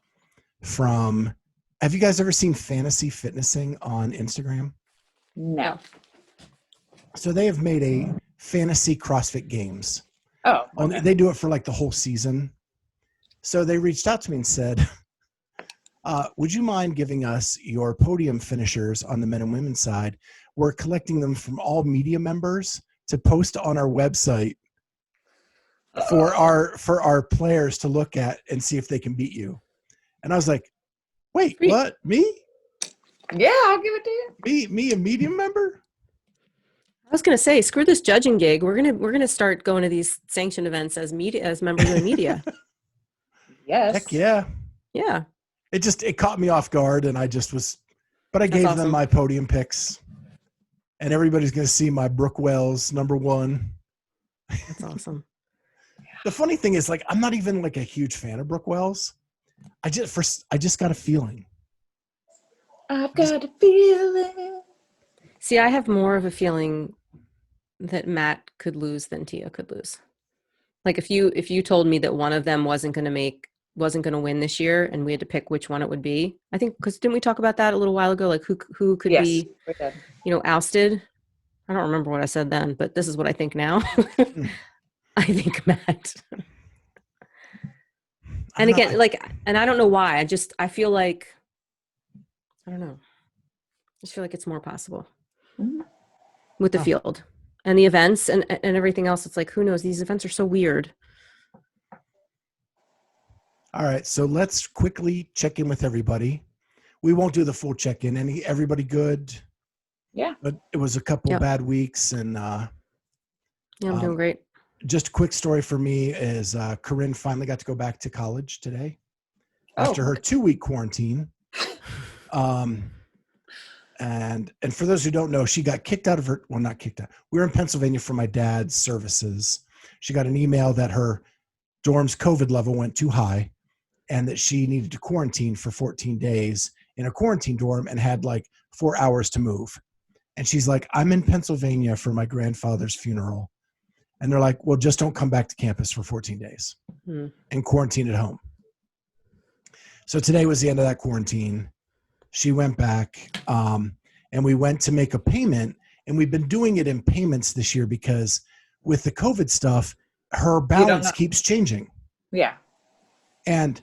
from, have you guys ever seen Fantasy Fitnessing on Instagram? No. So they have made a fantasy CrossFit Games. Oh, okay. They do it for like the whole season. So they reached out to me and said, would you mind giving us your podium finishers on the men and women's side? We're collecting them from all media members to post on our website for our players to look at and see if they can beat you. And I was like, wait, what? Me? Yeah, I'll give it to you. Me, a media member? I was gonna say, screw this judging gig. We're gonna start going to these sanctioned events as members of the media. Yes. Heck yeah. Yeah. It caught me off guard, and I just was, but I gave them my podium picks, and everybody's going to see my Brooke Wells #1. That's awesome. The funny thing is, like, I'm not even like a huge fan of Brooke Wells. I just got a feeling. I've got a feeling. See, I have more of a feeling that Matt could lose than Tia could lose. Like if you told me that one of them wasn't going to win this year and we had to pick which one it would be, I think, because didn't we talk about that a little while ago? Like who could be, ousted? I don't remember what I said then, but this is what I think now. I think Matt. And again, and I don't know why. I feel like, I don't know. I just feel like it's more possible with the field and the events and everything else. It's like, who knows? These events are so weird. All right. So let's quickly check in with everybody. We won't do the full check-in. Everybody good? Yeah. But it was a couple bad weeks, and yeah, I'm doing great. Just a quick story for me is Corinne finally got to go back to college today after her 2-week quarantine. And for those who don't know, she got kicked out of her, well, not kicked out. We were in Pennsylvania for my dad's services. She got an email that her dorm's COVID level went too high and that she needed to quarantine for 14 days in a quarantine dorm and had like 4 hours to move. And she's like, I'm in Pennsylvania for my grandfather's funeral. And they're like, well, just don't come back to campus for 14 days and quarantine at home. So today was the end of that quarantine. She went back and we went to make a payment, and we've been doing it in payments this year because with the COVID stuff, her balance keeps changing. Yeah. And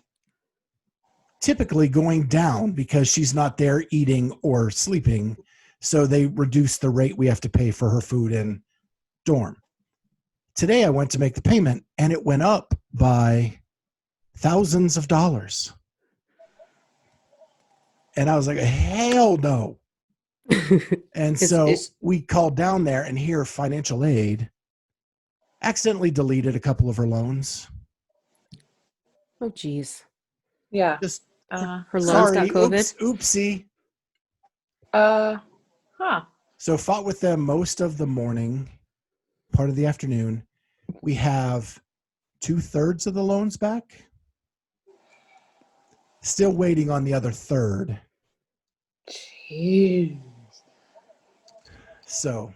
typically going down because she's not there eating or sleeping. So they reduce the rate we have to pay for her food in dorm. Today I went to make the payment and it went up by thousands of dollars. And I was like, hell no. And so we called down there, and here financial aid accidentally deleted a couple of her loans. Oh, geez. Yeah. Just her loans got COVID. Oopsie. So fought with them most of the morning, part of the afternoon. We have 2/3 of the loans back. Still waiting on the other third. Jeez. So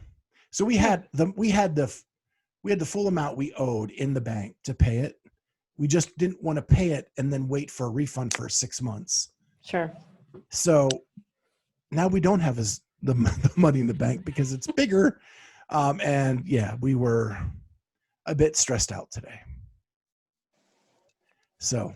we had the full amount we owed in the bank to pay it, We just didn't want to pay it and then wait for a refund for 6 months. Sure. So now we don't have the money in the bank because it's bigger. And yeah, we were a bit stressed out today. So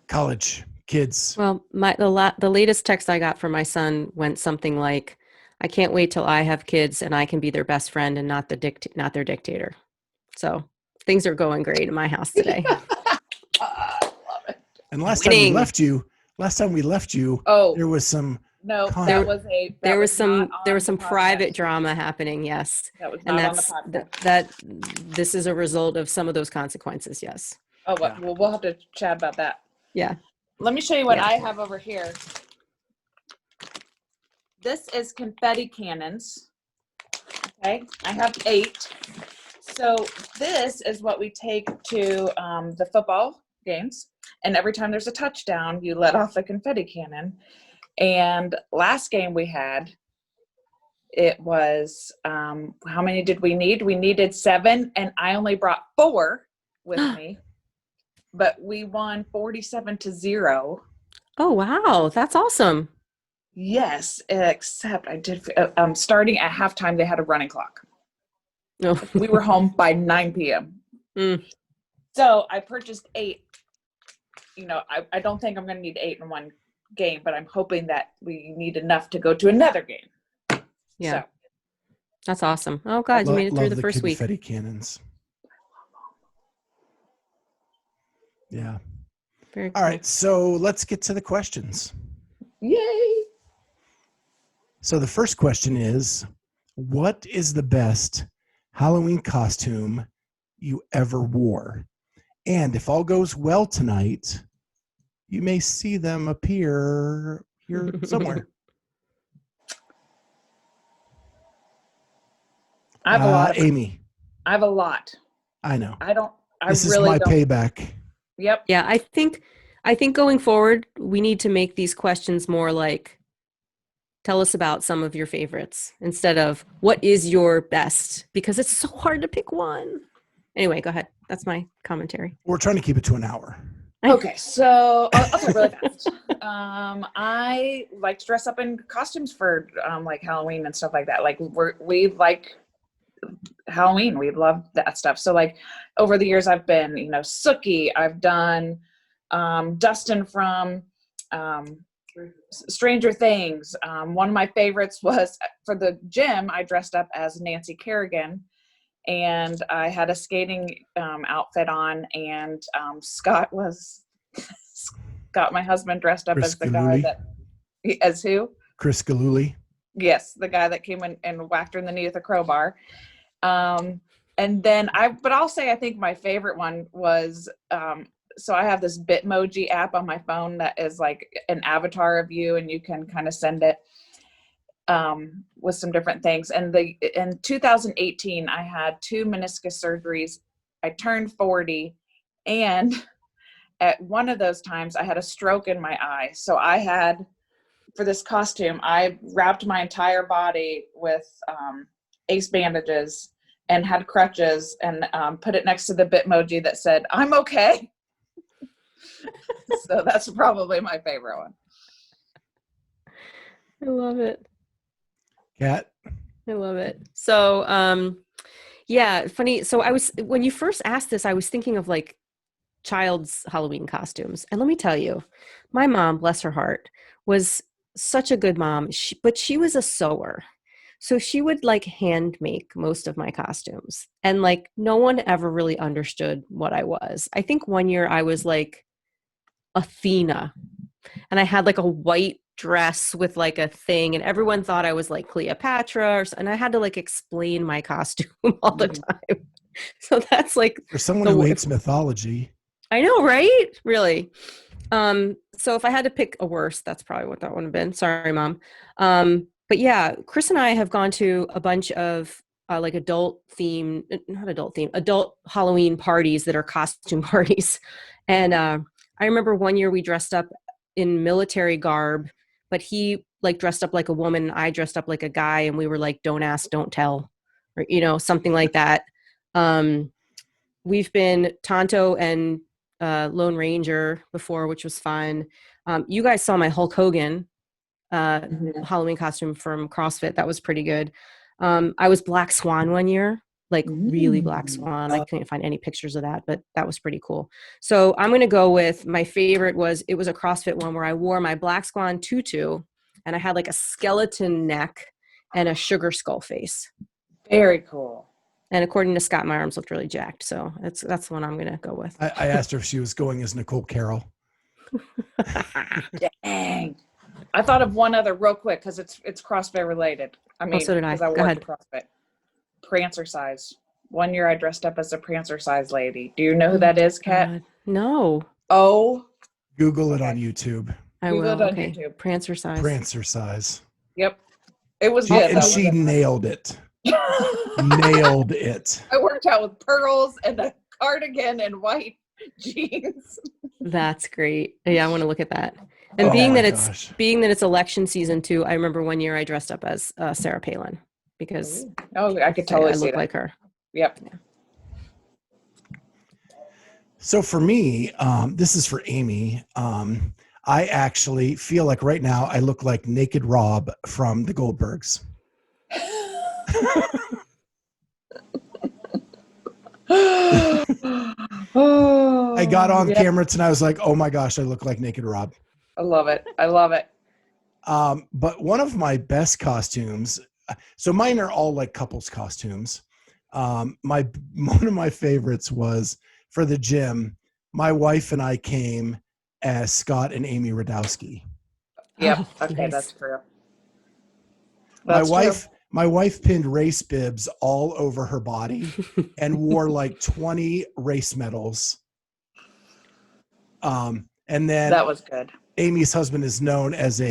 college kids. Well, the latest text I got from my son went something like, "I can't wait till I have kids and I can be their best friend and not their dictator." So things are going great in my house today. I love it. And last time we left you, there was some No, there that was some the private podcast. drama happening. Yes. That was And not on the podcast. this is a result of some of those consequences. Yes. Oh, well, we'll have to chat about that. Yeah. Let me show you what I have over here. This is confetti cannons. Okay, I have 8. So this is what we take to the football games. And every time there's a touchdown, you let off a confetti cannon. And last game we had, it was, how many did we need? We needed 7, and I only brought 4 with me. But we won 47-0. Oh, wow. That's awesome. Yes, except I did, starting at halftime, they had a running clock. No. We were home by 9 p.m. So I purchased 8. You know, I don't think I'm going to need 8 in one game, but I'm hoping that we need enough to go to another game. Yeah. So. That's awesome. Oh, God, you made it through the first week. Confetti cannons. Yeah. Very cool. All right, so let's get to the questions. Yay! So the first question is, what is the best Halloween costume you ever wore? And if all goes well tonight, you may see them appear here somewhere. I have a lot. Amy. I have a lot. I know. This is my payback. Yep. Yeah, I think going forward, we need to make these questions more like, tell us about some of your favorites instead of what is your best, because it's so hard to pick one. Anyway, go ahead. That's my commentary. We're trying to keep it to an hour. Okay, so I'll talk really fast. I like to dress up in costumes for like Halloween and stuff like that. Like we like Halloween. We love that stuff. So like over the years, I've been, Sookie. I've done Dustin from Stranger Things. One of my favorites was for the gym. I dressed up as Nancy Kerrigan, and I had a skating outfit on, and Scott, my husband, dressed up as the guy that, as who? Chris Galuli. Yes, the guy that came in and whacked her in the knee with a crowbar. And then I'll say I think my favorite one was, so I have this Bitmoji app on my phone that is like an avatar of you, and you can kind of send it with some different things. And in 2018, I had 2 meniscus surgeries. I turned 40, and at one of those times I had a stroke in my eye. So I had, for this costume, I wrapped my entire body with ace bandages and had crutches, and put it next to the Bitmoji that said, "I'm okay." So that's probably my favorite one. I love it. Kat? I love it. So, yeah, funny. So when you first asked this, I was thinking of like child's Halloween costumes. And let me tell you, my mom, bless her heart, was such a good mom, but she was a sewer. So she would like hand make most of my costumes. And like no one ever really understood what I was. I think one year I was like Athena, and I had like a white dress with like a thing, and everyone thought I was like Cleopatra, and I had to like explain my costume all the time. So that's like, for someone who hates mythology. I know, right? Really. So if I had to pick a worse, that's probably what that would have been. Sorry, Mom. But yeah, Chris and I have gone to a bunch of like adult Halloween parties that are costume parties. And I remember one year we dressed up in military garb, but he like dressed up like a woman. I dressed up like a guy, and we were like, "Don't ask, don't tell," or something like that. we've been Tonto and Lone Ranger before, which was fun. You guys saw my Hulk Hogan Halloween costume from CrossFit. That was pretty good. I was Black Swan one year, like really Black Swan. I couldn't find any pictures of that, but that was pretty cool. So I'm going to go with my favorite it was a CrossFit one where I wore my Black Swan tutu and I had like a skeleton neck and a sugar skull face. Very cool. And according to Scott, my arms looked really jacked. So that's the one I'm going to go with. I asked her if she was going as Nicole Carroll. Dang. I thought of one other real quick because it's CrossFit related. I mean, so did I. because I Go worked at CrossFit. Prancer size. One year I dressed up as a Prancer size lady. Do you know who that is, Kat? No. Oh. Google it on YouTube. I Google will. it on Okay. YouTube. Prancer size. Prancer size. Yep. It was good. And she nailed it. Nailed it. I worked out with pearls and a cardigan and white jeans. That's great. Yeah, I want to look at that. And being that it's election season too, I remember one year I dressed up as Sarah Palin because I could totally I see look that. like her. Yep. Yeah. So for me, this is for Amy. I actually feel like right now I look like Naked Rob from the Goldbergs. I got on camera tonight. I was like, oh my gosh, I look like Naked Rob. I love it. I love it. But one of my best costumes, so mine are all like couples costumes. One of my favorites was for the gym. My wife and I came as Scott and Amy Radowski. Yep. Oh, okay, nice. that's true. My wife pinned race bibs all over her body and wore like 20 race medals. And then that was good. Amy's husband is known as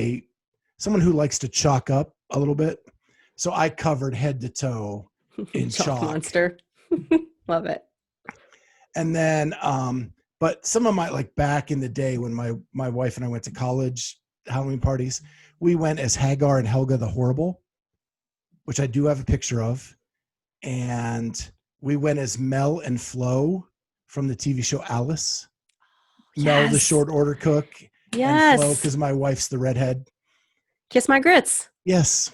someone who likes to chalk up a little bit. So I covered head to toe in chalk. Monster. Love it. And then, but some of my, like back in the day when my wife and I went to college Halloween parties, we went as Hagar and Helga the Horrible, which I do have a picture of. And we went as Mel and Flo from the TV show Alice. Yes. Mel, the short order cook. Yes. And Flo, because my wife's the redhead. Kiss my grits. Yes.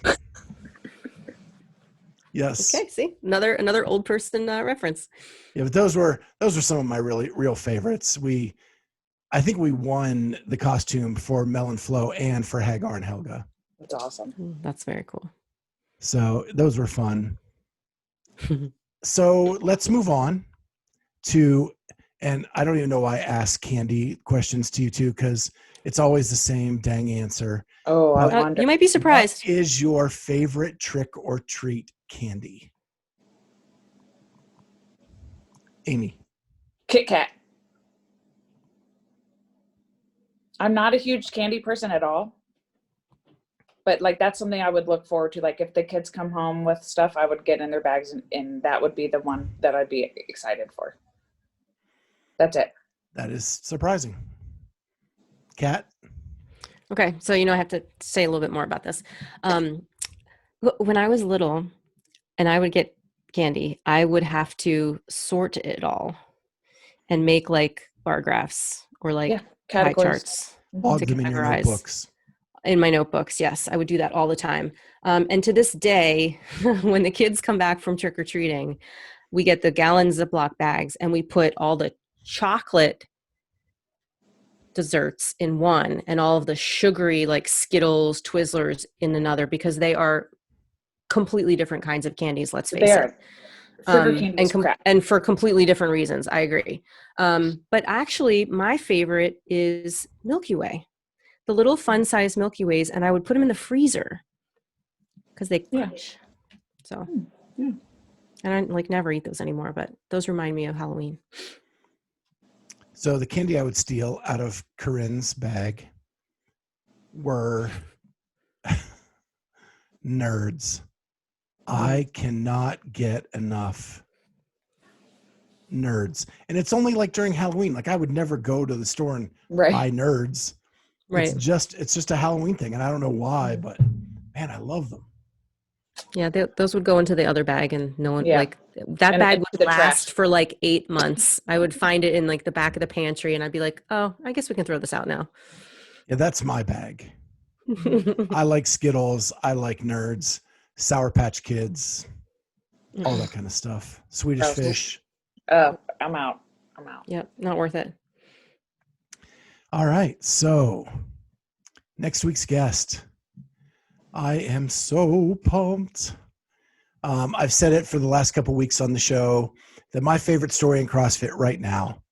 Yes. Okay, see? Another old person reference. Yeah, but those were some of my real favorites. I think we won the costume for Mel and Flo and for Hagar and Helga. That's awesome. That's very cool. So those were fun. So let's move on to, and I don't even know why I ask Candy questions to you two, because it's always the same dang answer. Oh, I wonder. You might be surprised. What is your favorite trick or treat candy? Amy. Kit Kat. I'm not a huge candy person at all. But like that's something I would look forward to. Like if the kids come home with stuff, I would get in their bags and that would be the one that I'd be excited for. That's it. That is surprising. Kat? Okay, so I have to say a little bit more about this. When I was little and I would get candy, I would have to sort it all and make like bar graphs or like pie charts Log to them in your categorize. notebooks. In my notebooks, yes. I would do that all the time. And to this day, when the kids come back from trick-or-treating, we get the gallon Ziploc bags and we put all the chocolate desserts in one and all of the sugary like Skittles, Twizzlers in another, because they are completely different kinds of candies, let's face it. Sugar candy is crap. And for completely different reasons. I agree. But actually, my favorite is Milky Way. The little fun-sized Milky Ways, and I would put them in the freezer because they crunch. So, and I never eat those anymore, but those remind me of Halloween. So the candy I would steal out of Corinne's bag were Nerds. I cannot get enough Nerds. And it's only like during Halloween. Like I would never go to the store and buy Nerds. Right. It's just a Halloween thing. And I don't know why, but man, I love them. Yeah, those would go into the other bag, and no one Yeah. that And bag into would the last trash. for like 8 months. I would find it in like the back of the pantry, and I'd be like, "Oh, I guess we can throw this out now." Yeah, that's my bag. I like Skittles. I like Nerds, Sour Patch Kids, all that kind of stuff. Swedish Oh. Fish. I'm out. I'm out. Yep, not worth it. All right. So next week's guest. I am so pumped. I've said it for the last couple weeks on the show that my favorite story in CrossFit right now,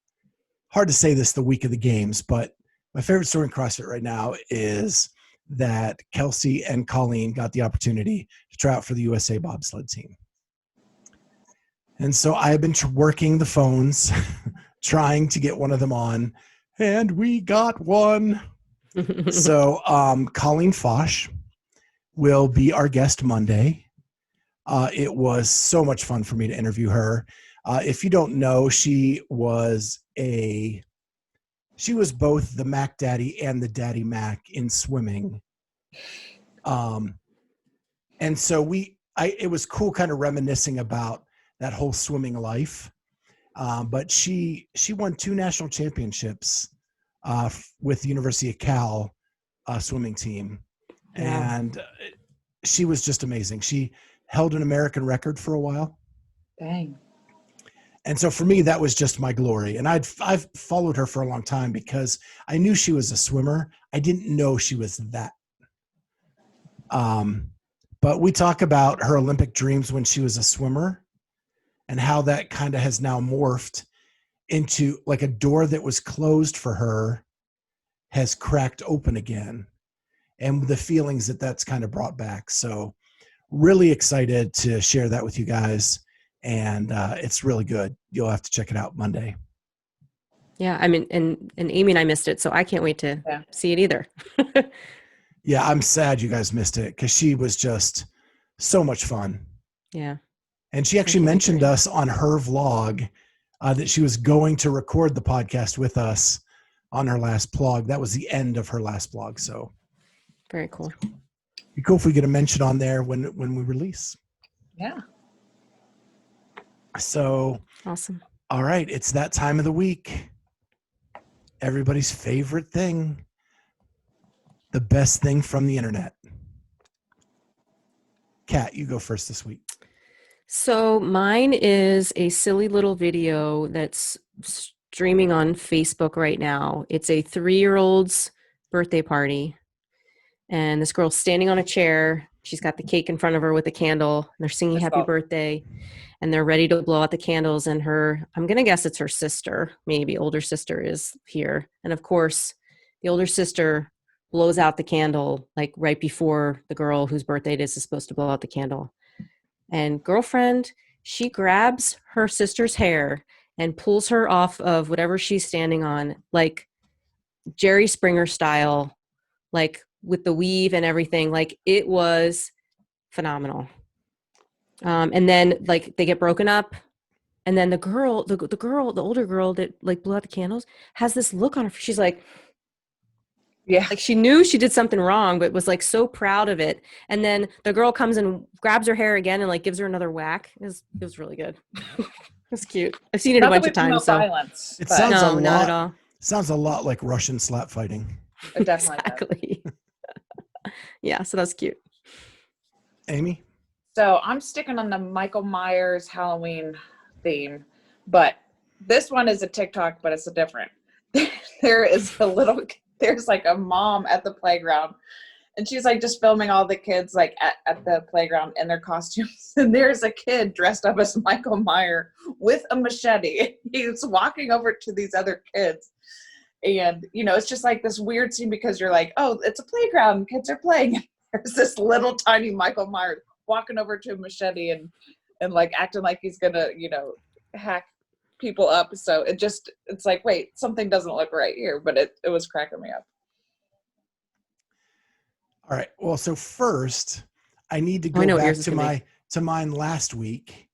hard to say this the week of the games, but my favorite story in CrossFit right now is that Kelsey and Colleen got the opportunity to try out for the USA bobsled team. And so I've been working the phones, trying to get one of them on, and we got one. So Colleen Foch will be our guest Monday. It was so much fun for me to interview her. If you don't know, she was both the Mac Daddy and the Daddy Mac in swimming. And so it was cool kind of reminiscing about that whole swimming life. But she won 2 national championships with the University of Cal swimming team. Yeah. And she was just amazing. She held an American record for a while. Dang. And so for me, that was just my glory. And I've followed her for a long time because I knew she was a swimmer. I didn't know she was that. But we talk about her Olympic dreams when she was a swimmer and how that kind of has now morphed into like a door that was closed for her has cracked open again, and the feelings that that's kind of brought back. So really excited to share that with you guys. And it's really good. You'll have to check it out Monday. Yeah, I mean, and Amy and I missed it, so I can't wait to see it either. Yeah, I'm sad you guys missed it because she was just so much fun. Yeah. And she actually mentioned us on her vlog that she was going to record the podcast with us on her last vlog. That was the end of her last vlog. So very cool. Be cool if we get a mention on there when we release. Yeah. So awesome. All right, it's that time of the week. Everybody's favorite thing. The best thing from the internet. Kat, you go first this week. So mine is a silly little video that's streaming on Facebook right now. It's a 3-year-old's birthday party. And this girl's standing on a chair. She's got the cake in front of her with a candle. And they're singing happy birthday. And they're ready to blow out the candles. And I'm going to guess it's her sister, maybe older sister is here. And of course, the older sister blows out the candle like right before the girl whose birthday it is supposed to blow out the candle. And girlfriend, she grabs her sister's hair and pulls her off of whatever she's standing on, like Jerry Springer style, like with the weave and everything. Like it was phenomenal. And then like they get broken up. And then the older girl that like blew out the candles has this look on her. She's like, yeah, like she knew she did something wrong, but was like so proud of it. And then the girl comes and grabs her hair again and like gives her another whack. It was really good. It's cute. I've seen it a bunch of times. So violence, it sounds no, not at all. Sounds a lot like Russian slap fighting. It definitely exactly. Yeah, so that's cute. Amy? So I'm sticking on the Michael Myers Halloween theme, but this one is a TikTok, but it's a different. There's like a mom at the playground, and she's like just filming all the kids like at the playground in their costumes. And there's a kid dressed up as Michael Myers with a machete. He's walking over to these other kids. And, it's just like this weird scene because you're like, oh, it's a playground. Kids are playing. There's this little tiny Michael Myers walking over to a machete and like acting like he's going to, hack people up. So it's like, wait, something doesn't look right here, but it was cracking me up. All right. Well, so first I need to go back to mine last week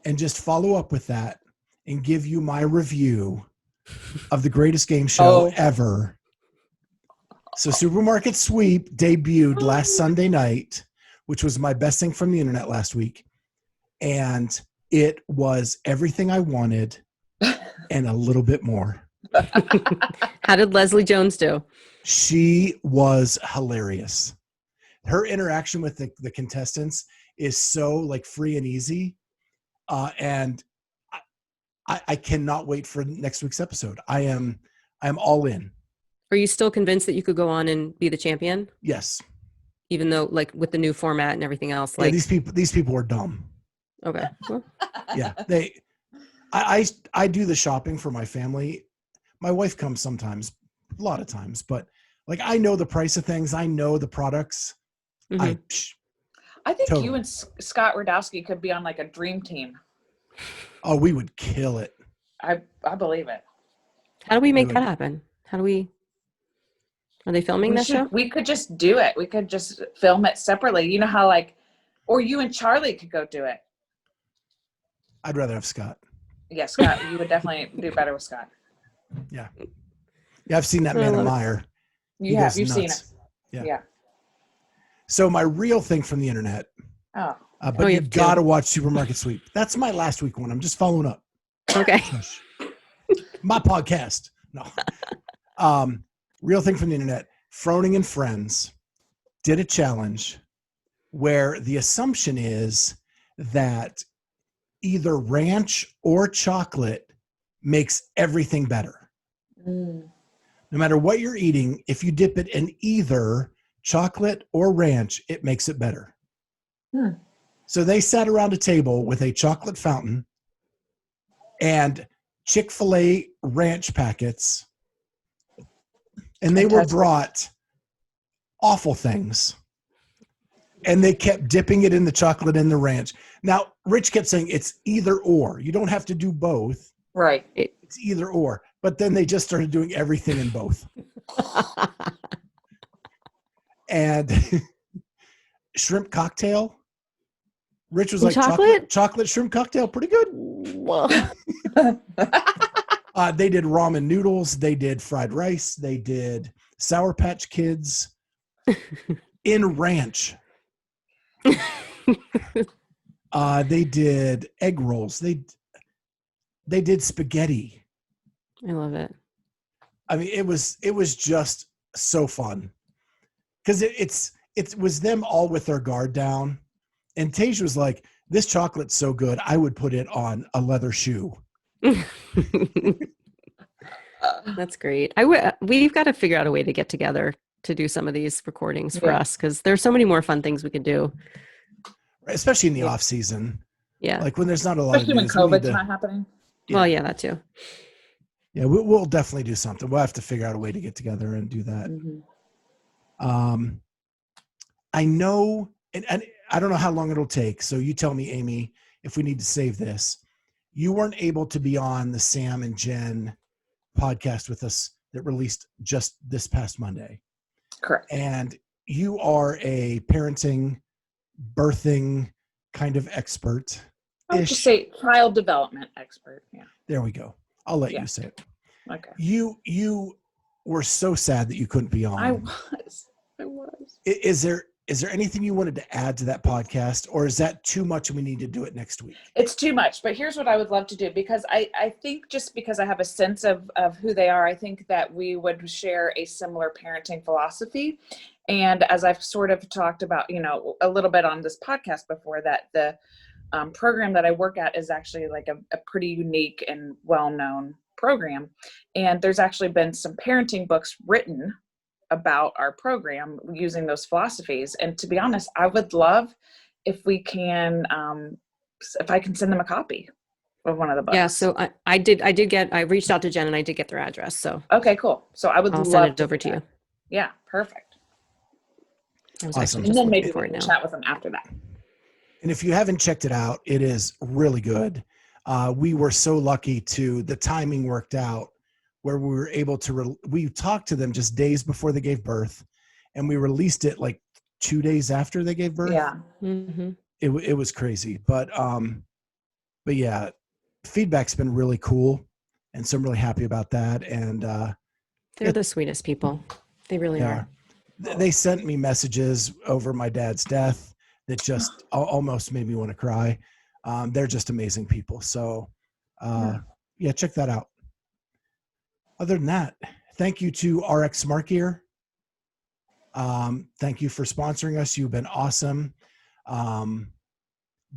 and just follow up with that and give you my review of the greatest game show ever. So Supermarket Sweep debuted last Sunday night which was my best thing from the internet last week. And it was everything I wanted and a little bit more. How did Leslie Jones do? She was hilarious. Her interaction with the contestants is so like free and easy. And I cannot wait for next week's episode. I'm all in. Are you still convinced that you could go on and be the champion? Yes. Even though, like, with the new format and everything else, like these people are dumb. Okay. Well, Yeah, I do the shopping for my family. My wife comes sometimes, a lot of times, but like I know the price of things. I know the products. mhm. I think Totally. you and Scott Radowski could be on like a dream team. Oh, we would kill it. I believe it. How do we make Really? that happen? Are they filming that show? We could just do it. We could just film it separately. You know how or you and Charlie could go do it. I'd rather have Scott. Yeah, Scott, you would definitely do better with Scott. Yeah, I've seen that I man love it. admire. You have. goes You've seen it. nuts. Yeah. Yeah. So my real thing from the internet, Oh. but you you have two. got to watch Supermarket Sweep. That's my last week one. I'm just following up. Okay. Shush. My podcast. No. Real thing from the internet. Froning and Friends did a challenge where the assumption is that either ranch or chocolate makes everything better. Mm. No matter what you're eating, if you dip it in either chocolate or ranch, it makes it better. Hmm. So they sat around a table with a chocolate fountain and Chick-fil-A ranch packets, and they were Fantastic. brought awful things. And they kept dipping it in the chocolate and the ranch. Now, Rich kept saying it's either or. You don't have to do both. Right. It's either or. But then they just started doing everything in both. And shrimp cocktail. Rich was And like, chocolate shrimp cocktail, pretty good. Well, They did ramen noodles. They did fried rice. They did Sour Patch Kids in ranch. They did egg rolls. They did spaghetti. I love it. I mean, it was just so fun because it was them all with their guard down, and Tage was like, "This chocolate's so good, I would put it on a leather shoe." That's great. We've got to figure out a way to get together to do some of these recordings for Yeah. us, because there's so many more fun things we could do. Especially in the off season, Yeah. like when there's not a lot Especially when of news, we need COVID's to- not happening. Yeah. Well, yeah, that too. Yeah, we'll definitely do something. We'll have to figure out a way to get together and do that. Mhm. I know, and I don't know how long it'll take. So you tell me, Amy, if we need to save this. You weren't able to be on the Sam and Jen podcast with us that released just this past Monday. Correct. And you are a parenting, birthing kind of expert. I would just say child development expert. Yeah. There we go. I'll let Yeah. you say it. Okay. You were so sad that you couldn't be on. I was. Is there anything you wanted to add to that podcast, or is that too much and we need to do it next week? It's too much, but here's what I would love to do, because I think just because I have a sense of who they are, I think that we would share a similar parenting philosophy. And as I've sort of talked about, a little bit on this podcast before, that the program that I work at is actually like a pretty unique and well-known program. And there's actually been some parenting books written about our program using those philosophies. And to be honest, I would love if we can, if I can send them a copy of one of the books. Yeah. So I reached out to Jen and I did get their address. So Okay, cool. So I would I'll love send it to over do to you. that. Yeah, perfect. I was Awesome. actually And just then looking maybe for we it can now. chat with them after that. And if you haven't checked it out, it is really good. We were so lucky the timing worked out where we were able to, we talked to them just days before they gave birth, and we released it like 2 days after they gave birth. Yeah. Mm-hmm. It was crazy, but yeah, feedback's been really cool. And so I'm really happy about that. And They're the sweetest people. They really are. they sent me messages over my dad's death. that just almost made me want to cry. They're just amazing people. So yeah, check that out. Other than that, thank you to RX Smart Gear. Thank you for sponsoring us. You've been awesome.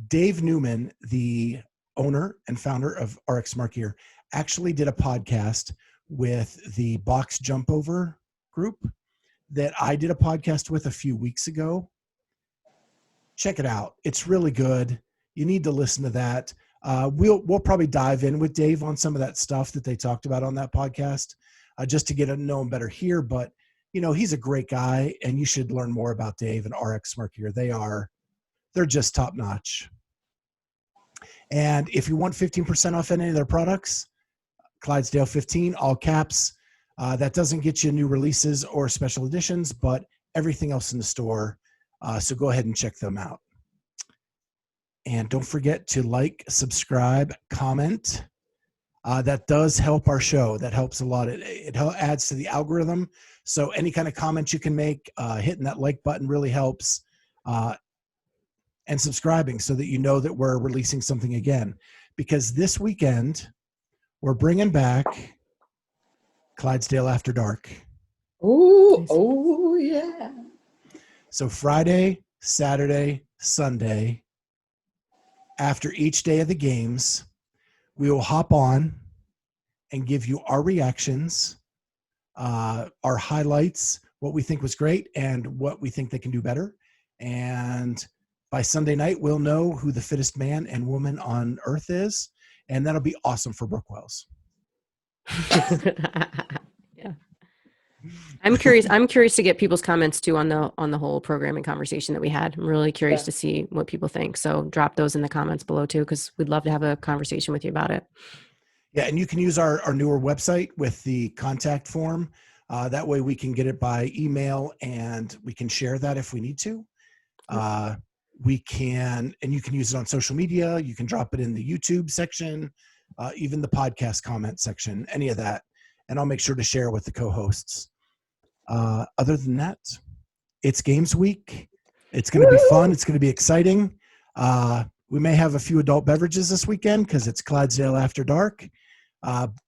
Dave Newman, the owner and founder of RX Smart Gear, actually did a podcast with the Box Jump Over group that I did a podcast with a few weeks ago. Check it out. It's really good. You need to listen to that. We'll probably dive in with Dave on some of that stuff that they talked about on that podcast, just to get to know him better here. But he's a great guy, and you should learn more about Dave and RX Smart Gear. They're just top notch. And if you want 15% off any of their products, Clydesdale 15, all caps. That doesn't get you new releases or special editions, but everything else in the store. So go ahead and check them out. And don't forget to like, subscribe, comment. That does help our show. That helps a lot. It adds to the algorithm. So any kind of comments you can make, hitting that like button really helps. And subscribing so that you know that we're releasing something again. Because this weekend, we're bringing back Clydesdale After Dark. Ooh, oh yeah. So Friday, Saturday, Sunday, after each day of the games, we will hop on and give you our reactions, our highlights, what we think was great and what we think they can do better. And by Sunday night, we'll know who the fittest man and woman on earth is. And that'll be awesome for Brooke Wells. Yeah. I'm curious to get people's comments too on the whole programming conversation that we had. I'm really curious to see what people think. So drop those in the comments below too, because we'd love to have a conversation with you about it. Yeah, and you can use our newer website with the contact form. That way we can get it by email and we can share that if we need to. You can use it on social media. You can drop it in the YouTube section, even the podcast comment section, any of that. And I'll make sure to share with the co-hosts. Other than that, it's games week. It's going to be fun. It's going to be exciting. We may have a few adult beverages this weekend because it's Clydesdale After Dark.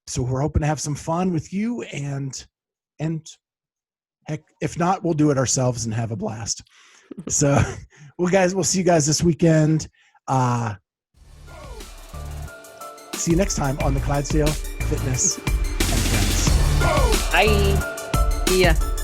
So we're hoping to have some fun with you and heck, if not, we'll do it ourselves and have a blast. So we'll see you guys this weekend. See you next time on the Clydesdale Fitness and Friends. Bye. Yeah.